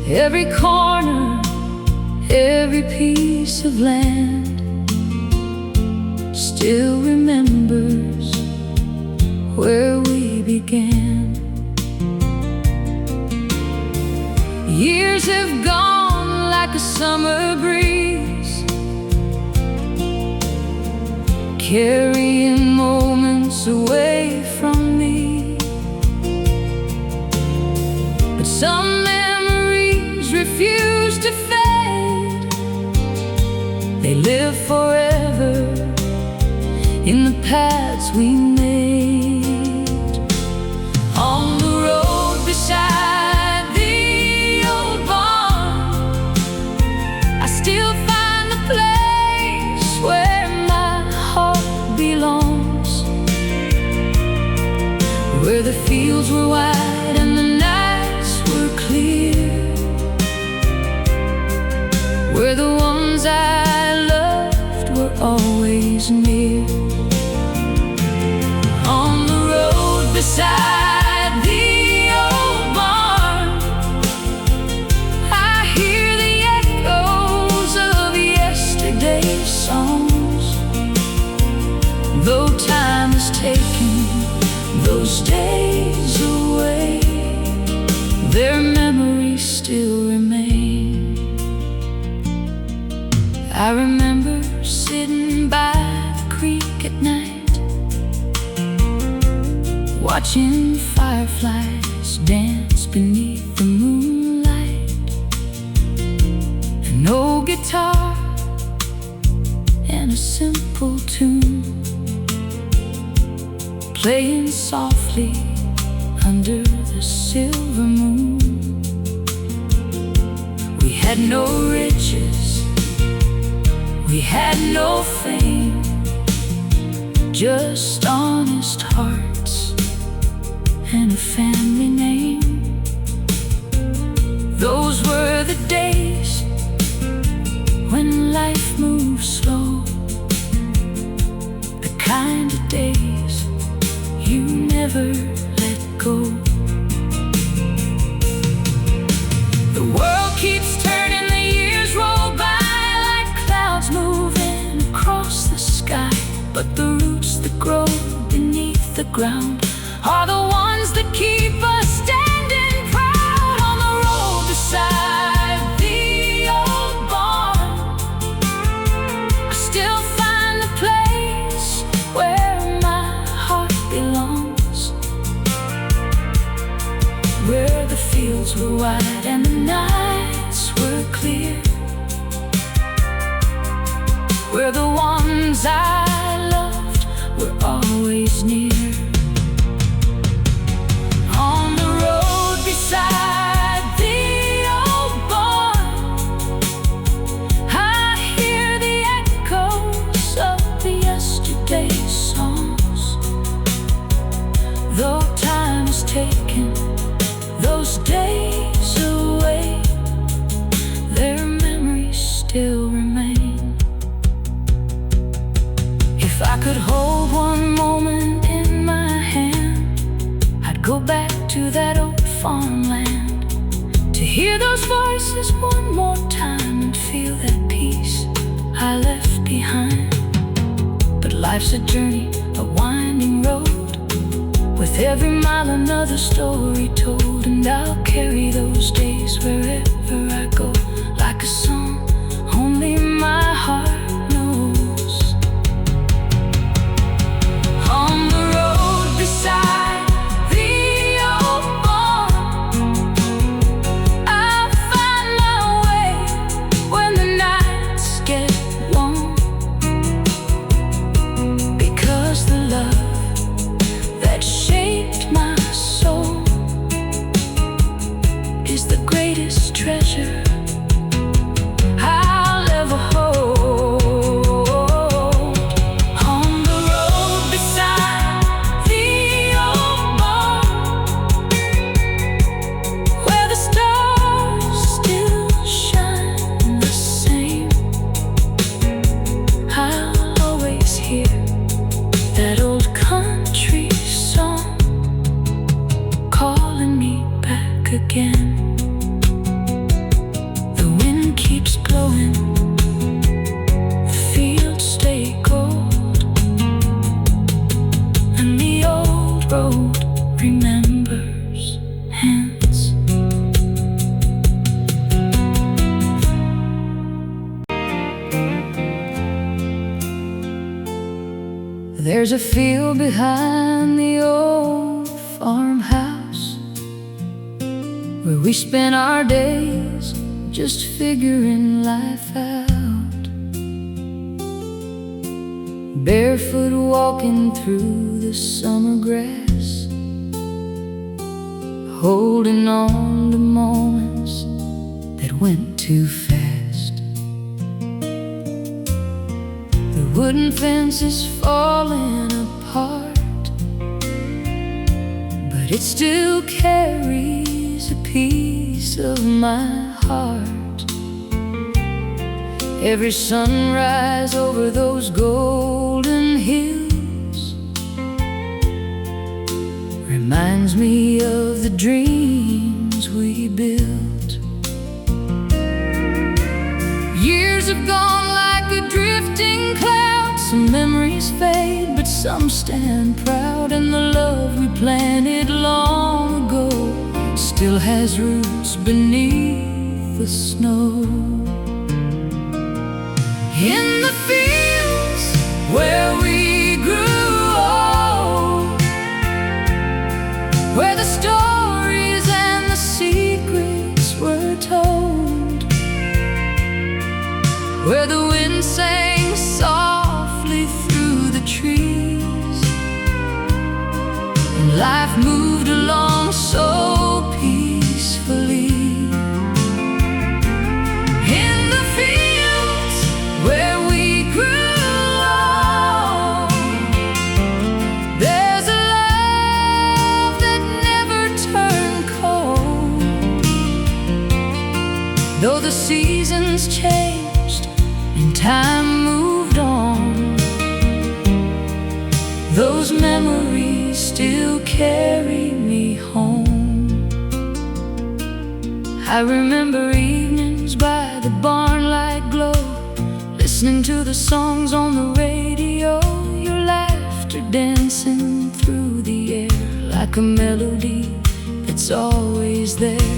Speaker 1: Every corner, every piece of land still remembers where we began. Years have gone like a summer breeze, carrying moments away from me. But some memories refuse to fade. They live forever in the paths we made. On the road beside the old barn, I still find the place where my heart belongs. where the fields were wide and the nights were clear, where the ones I loved were always near. On the road beside the old barn, I hear the echoes of yesterday's songs. Though time has taken those days away, their memories still remain. I remember sitting by the creek at night, watching fireflies dance beneath the moonlight. An old guitar and a simple tune playing softly under the silver moon. We had no riches, we had no fame, just honest hearts and a family name. Those were the days when life moved slow, the kind of days you never let go. The world keeps turning, the years roll by like clouds moving across the sky, but the roots that grow beneath the ground are the ones that keep us standing proud. On the road beside the old barn, I still find the place where my heart belongs, where the fields were wide and the nights were clear, where the ones I loved were always near. On the road beside the old barn, I hear the echoes of the yesterday's songs. Though time has taken those days away, their memories still remain. If I could hold one moment in my hand, I'd go back to that old farmland, to hear those voices one more time and feel that peace I left behind. But life's a journey, a winding road, with every mile another story told, and I'll carry those days wherever I go, like a song only my heart knows. On the road beside the old barn, I find my way when the nights get long, because the love that shaped my soul is the greatest treasure I'll ever hold. On the road beside the old barn, where the stars still shine the same, I'll always hear that old country song calling me back again. The wind keeps blowing, the fields stay gold, and the old road remembers hence. There's a field behind the old farmhouse, where we spent our days just figuring life out, barefoot walking through the summer grass, holding on to moments that went too fast. The wooden fence is falling apart, but it still carries a piece of my heart. Every sunrise over those golden hills reminds me of the dreams we built. Years have gone like a drifting cloud. Some memories fade, but some stand proud. And the love we planted long ago still has roots beneath the snow. In the fields where we grew old, where the stories and the secrets were told, where the wind sang softly through the trees, and life moved along so peacefully. In the fields where we grew old, there's a love that never turned cold. Though the seasons changed and time moved on, those memories still carry me home. I remember evenings by the barn light glow, listening to the songs on the radio, your laughter dancing through the air like a melody that's always there.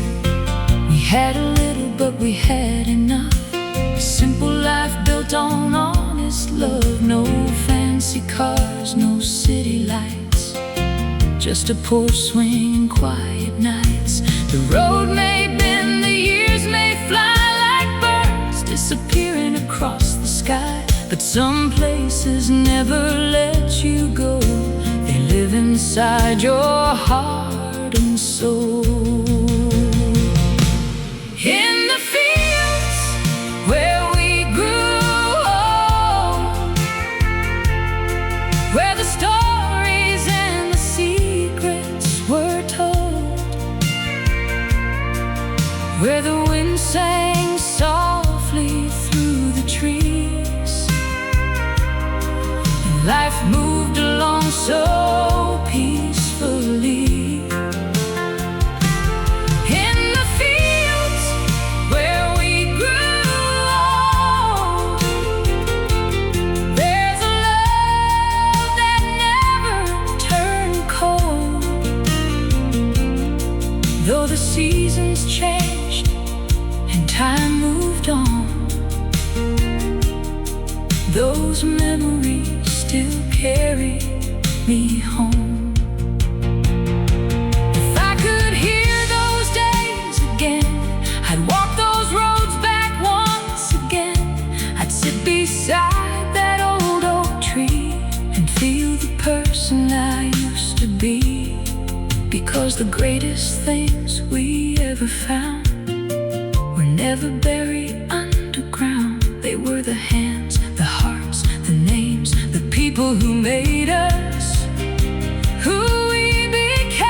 Speaker 1: We had a little, but we had enough. A simple life built on honest love. No fancy cars, no city lights, just a porch swing and quiet nights. The road may bend, the years may fly like birds disappearing across the sky, but some places never let you go. They live inside your heart and soul. In the fields where we grew old, where the stories and the secrets were told, where the wind sang softly through the trees, and life moved along so peacefully. In the fields where we grew old, there's a love that never turned cold. Though the seasons changed and time moved on, those memories still carry me home. If I could hear those days again, I'd walk those roads back once again. I'd sit beside that old oak tree and feel the person I used to be. Because the greatest things we ever found were never buried underground. They were the hands, the hearts, the names, the people who made us who we became.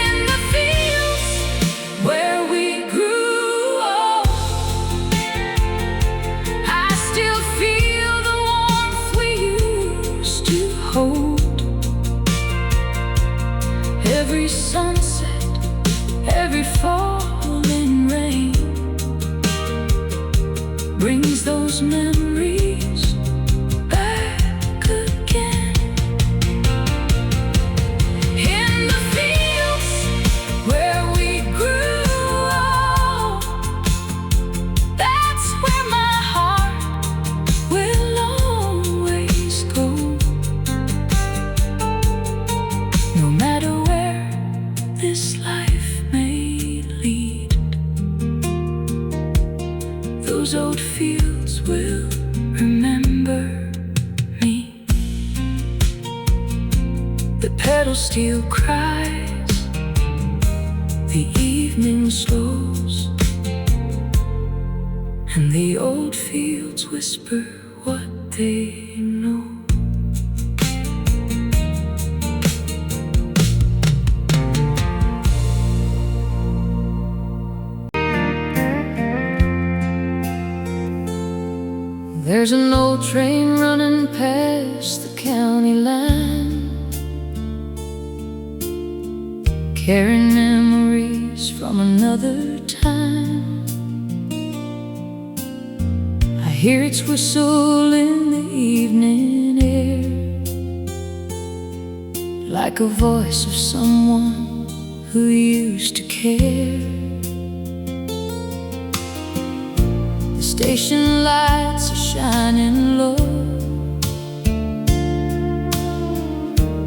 Speaker 1: In the fields where we grew old, I still feel the warmth we used to hold. Every sunset, every falling rain brings those memories back again. In the fields where we grew old, that's where my heart will always go. No matter where this life may lead, those old fields will remember me. The pedal steel cries, the evening slows, and the old fields whisper what they know. There's an old train running past the county line, carrying memories from another time. I hear its whistle in the evening air, like a voice of someone who used to care. The station lights are shining low,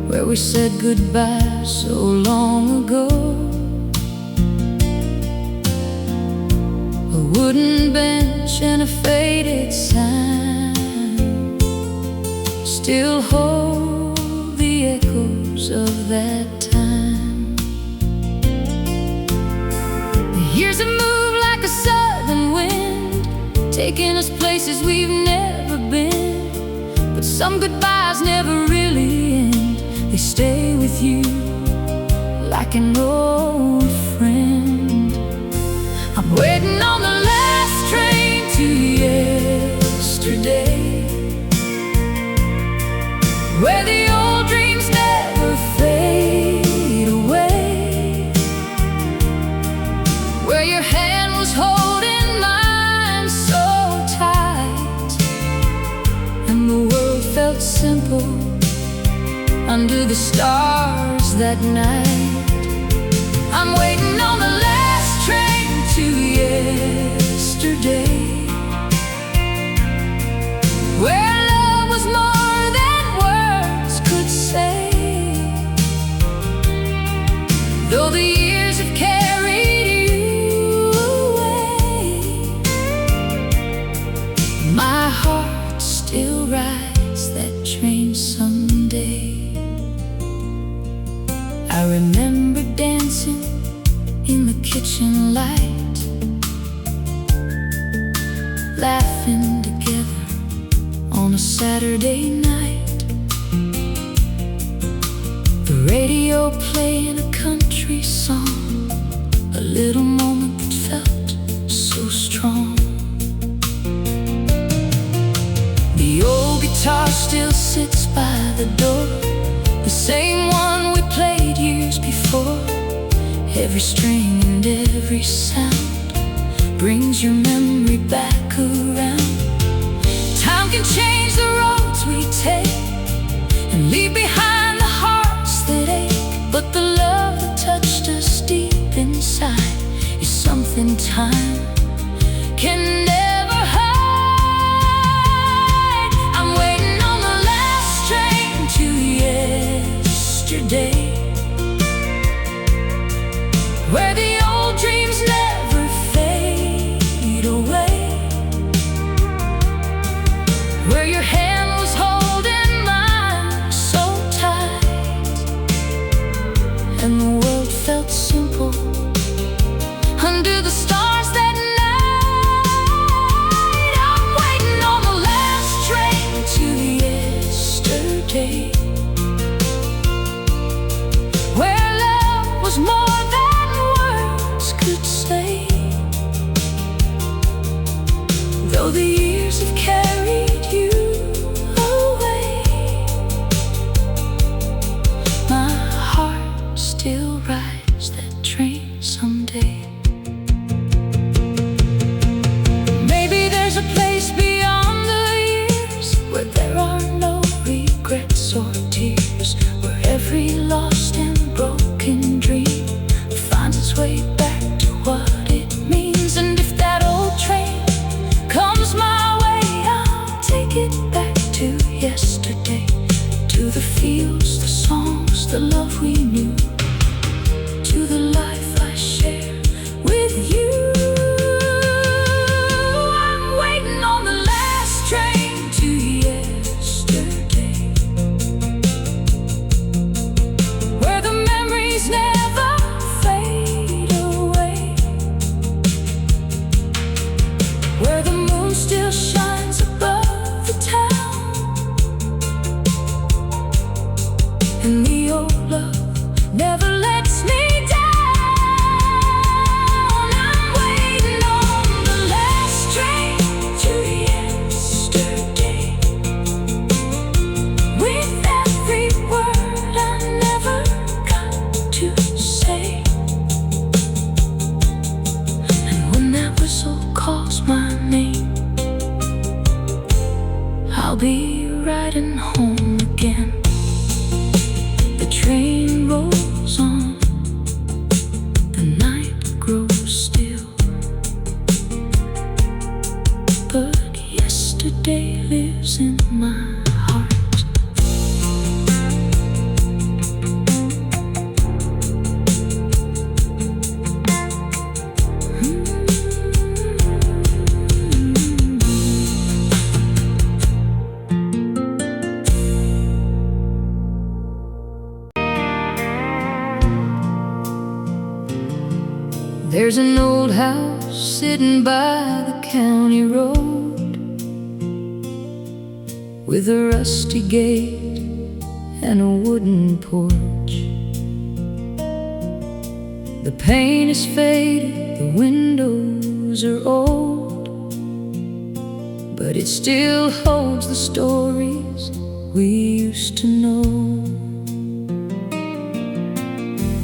Speaker 1: where we said goodbye so long ago. A wooden bench and a faded sign still hold the echoes of that time. The years have moved like a southern wind, taking us places we've never been. But some goodbyes never really end, they stay with you like an old friend. I'm waiting on the last train to yesterday, where the old dreams never fade away, where your hand was holding mine so tight, and the world felt simple under the stars that night. I'm waiting on the last train to yesterday, where love was more than words could say. Though the years have carried you away, my heart still rides that train someday. I remember dancing in the kitchen light, laughing together on a Saturday night. The radio playing a country song, a little moment that felt so strong. The old guitar still sits by the door, the same one we played years before. Every string and every sound brings your memory back around. Time can change the roads we take and leave behind the hearts that ache, but the love that touched us deep inside is something time can never hide. I'm waiting on the last train to yesterday, where the old dreams never fade away, where your hand was holding mine so tight, and the world felt simple under the stars that night. I'm waiting on the last train to yesterday, where love was more than words could say. Though the years have carried you away, my heart still rides that train someday. Maybe there's a place beyond the years where there are no regrets or tears, where every lost and broken dream finds its way back to what it means. And if that old train comes my way, I'll take it back to yesterday, to the fields, the songs, the love we knew, to the life I share with you. I'm waiting on the last train to yesterday, where the memories never fade away, where the moon still shines above the town, and the old love never lets me down. I'm waiting on the last train to yesterday. There's an old house sitting by the county road, with a rusty gate and a wooden porch. The paint is faded, the windows are old, but it still holds the stories we used to know.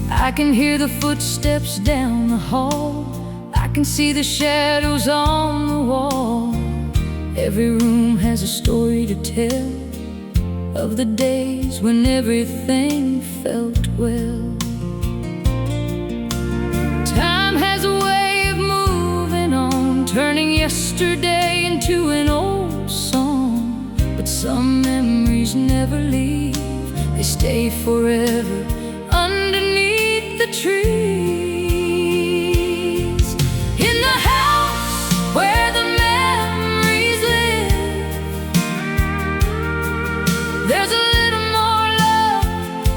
Speaker 1: I can hear the footsteps down the hall, I can see the shadows on the wall. Every room has a story to tell of the days when everything felt well. Time has a way of moving on, turning yesterday into an old song. But some memories never leave, they stay forever underneath the trees. In the house where the memories live, there's a little more love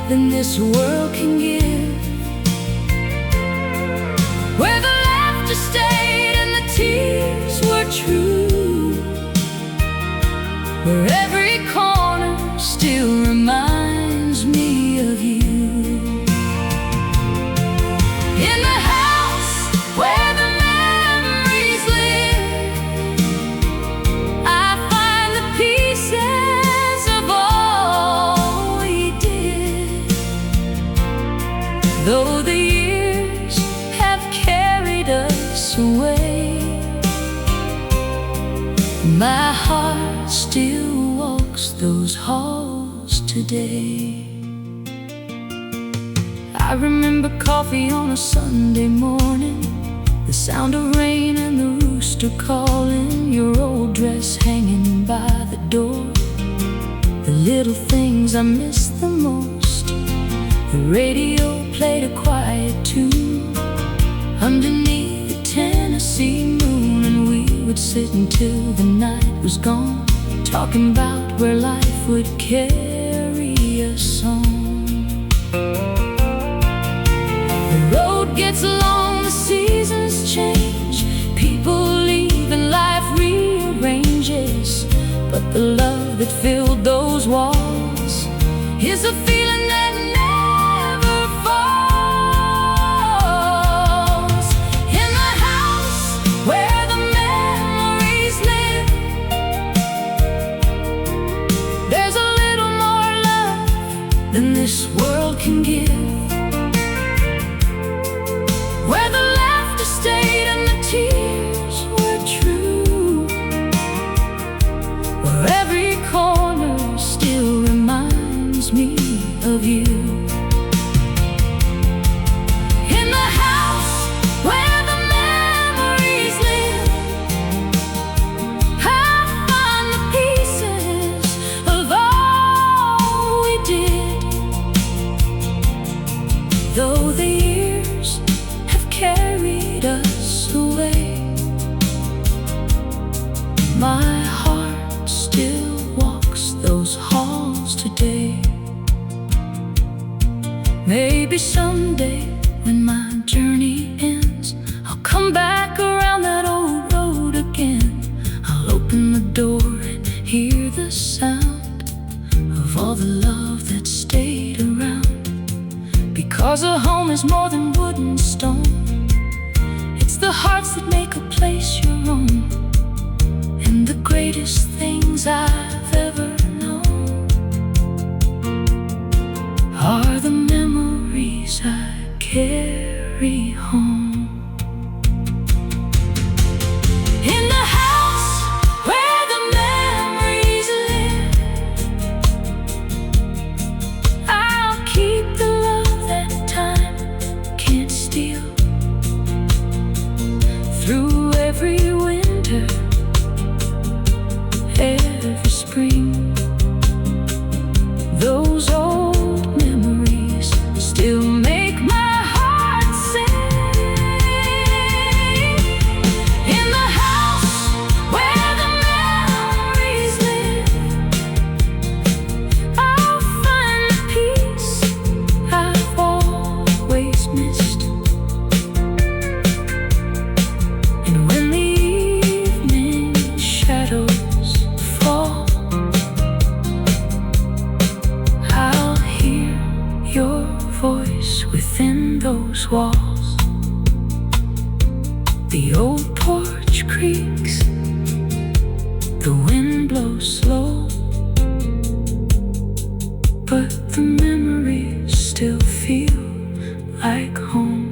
Speaker 1: than this world can give. Where the laughter stayed and the tears were true, where every corner still reminds me of you. In the house where the memories live, I find the pieces of all we did. Though the years have carried us away, my heart still walks those halls today. I remember coffee on a Sunday morning, the sound of rain and the rooster calling, your old dress hanging by the door. The little things I miss the most. The radio played a quiet tune underneath the Tennessee moon, and we would sit until the night was gone, talking about where life would carry us on. The road gets long, the seasons change, people leave and life rearranges, but the love that filled those walls is a feeling that never falls. In the house where the memories live, there's a little more love than this world can give. Where the laughter stayed and the tears were true, where every corner still reminds me of you. In the house where the memories live, I find the pieces of all we did. Though the years carried us away, my heart still walks those halls today. Maybe someday when my journey ends, I'll come back around that old road again. I'll open the door and hear the sound of all the love that stayed around. Because a home is more than wood and stone, it's the hearts that make a place your own. And the greatest things I've ever known are the memories I carry home. In the house where the memories live, I'll keep the love that time can't steal. Through every winter, every spring, those old memories still make my heart sing. your voice within those walls. The old porch creaks, the wind blows slow, but the memories still feel like home.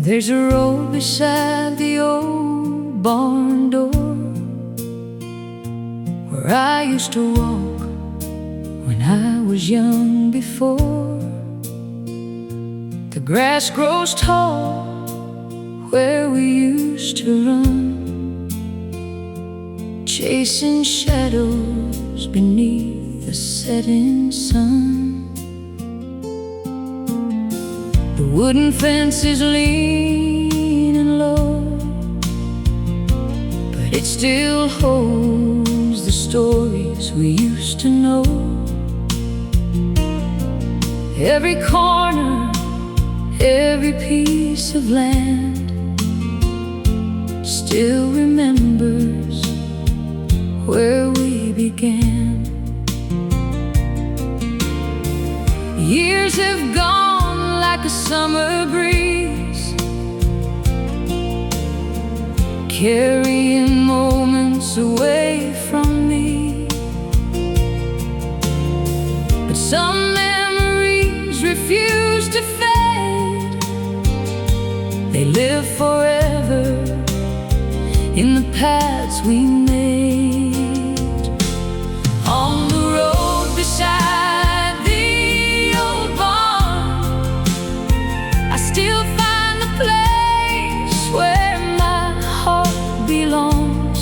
Speaker 1: There's a road beside the old barn door where I used to walk when I was young before. The grass grows tall where we used to run, chasing shadows beneath the setting sun. The wooden fence is leaning low, but it still holds the stories we used to know. Every corner, every piece of land still remembers where we began. Years have gone like a summer breeze, carrying moments away from me. But some memories refuse to fade. They live forever in the paths we made. On the road beside the old barn, I still find the place where my heart belongs,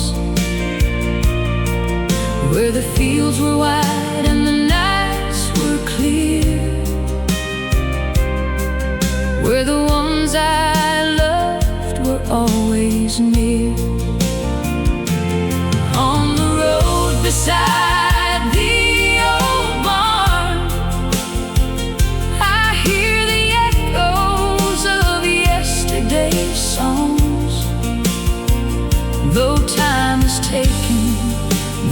Speaker 1: where the fields were wide and the nights were clear, where the ones I loved were always near. On the road beside the old barn, I hear the echoes of yesterday's songs. Though time has taken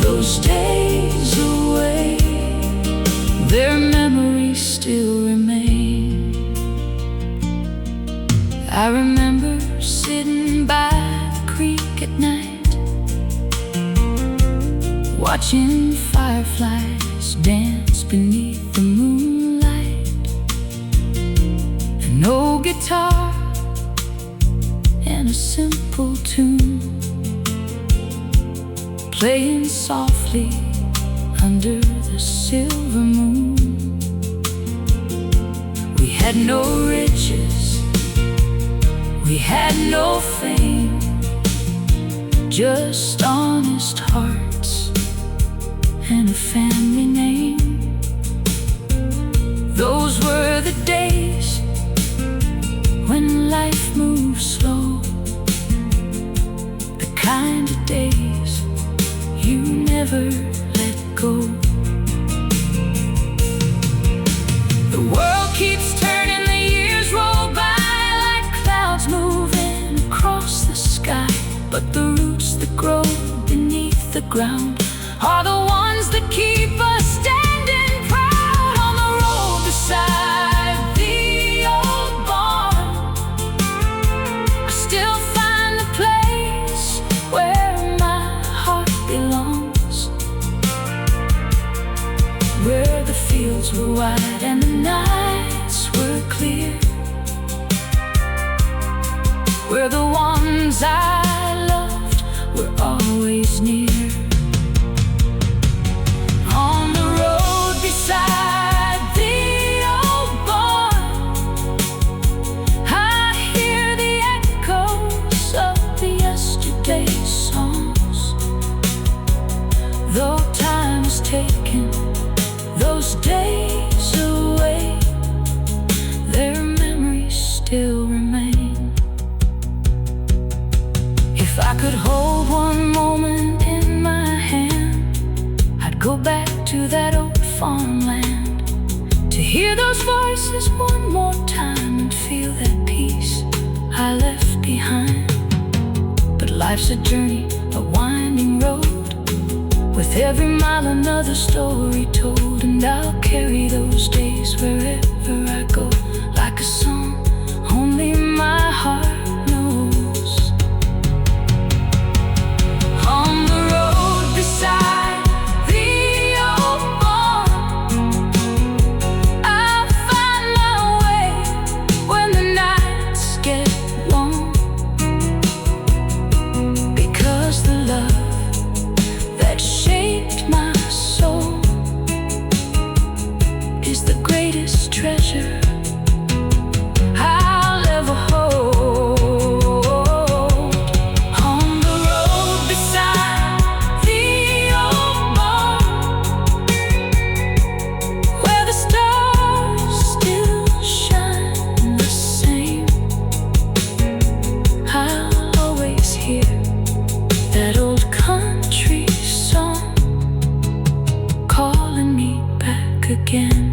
Speaker 1: those days away, their memories still remain. I remember sitting by the creek at night, watching fireflies dance beneath the moonlight. An old guitar and a simple tune, playing softly under the silver moon. We had no riches, we had no fame, just honest hearts and a family name. Those were the days when life moves slow, the kind of days you never let go. The world keeps turning, the years roll by like clouds moving across the sky, but the roots that grow beneath the ground are the ones that keep us standing proud. On the road beside the old barn, I still find the place where my heart belongs, where the fields were wide and the nights were clear, where the ones I loved were always near. On the road beside the old barn, I hear the echoes of the yesterday's songs. Though time has taken those days away, their memories still remain. could hold one moment in my hand, I'd go back to that old farmland, to hear those voices one more time and feel that peace I left behind. But life's a journey, a winding road, with every mile another story told. And I'll carry those days wherever I go, like a song only my heart knows. On the road beside the old barn, I'll find my way when the nights get long, because the love that shaped my soul is the greatest treasure I'll ever hold. On the road beside the old barn, where the stars still shine the same, I'll always hear that old country song calling me back again.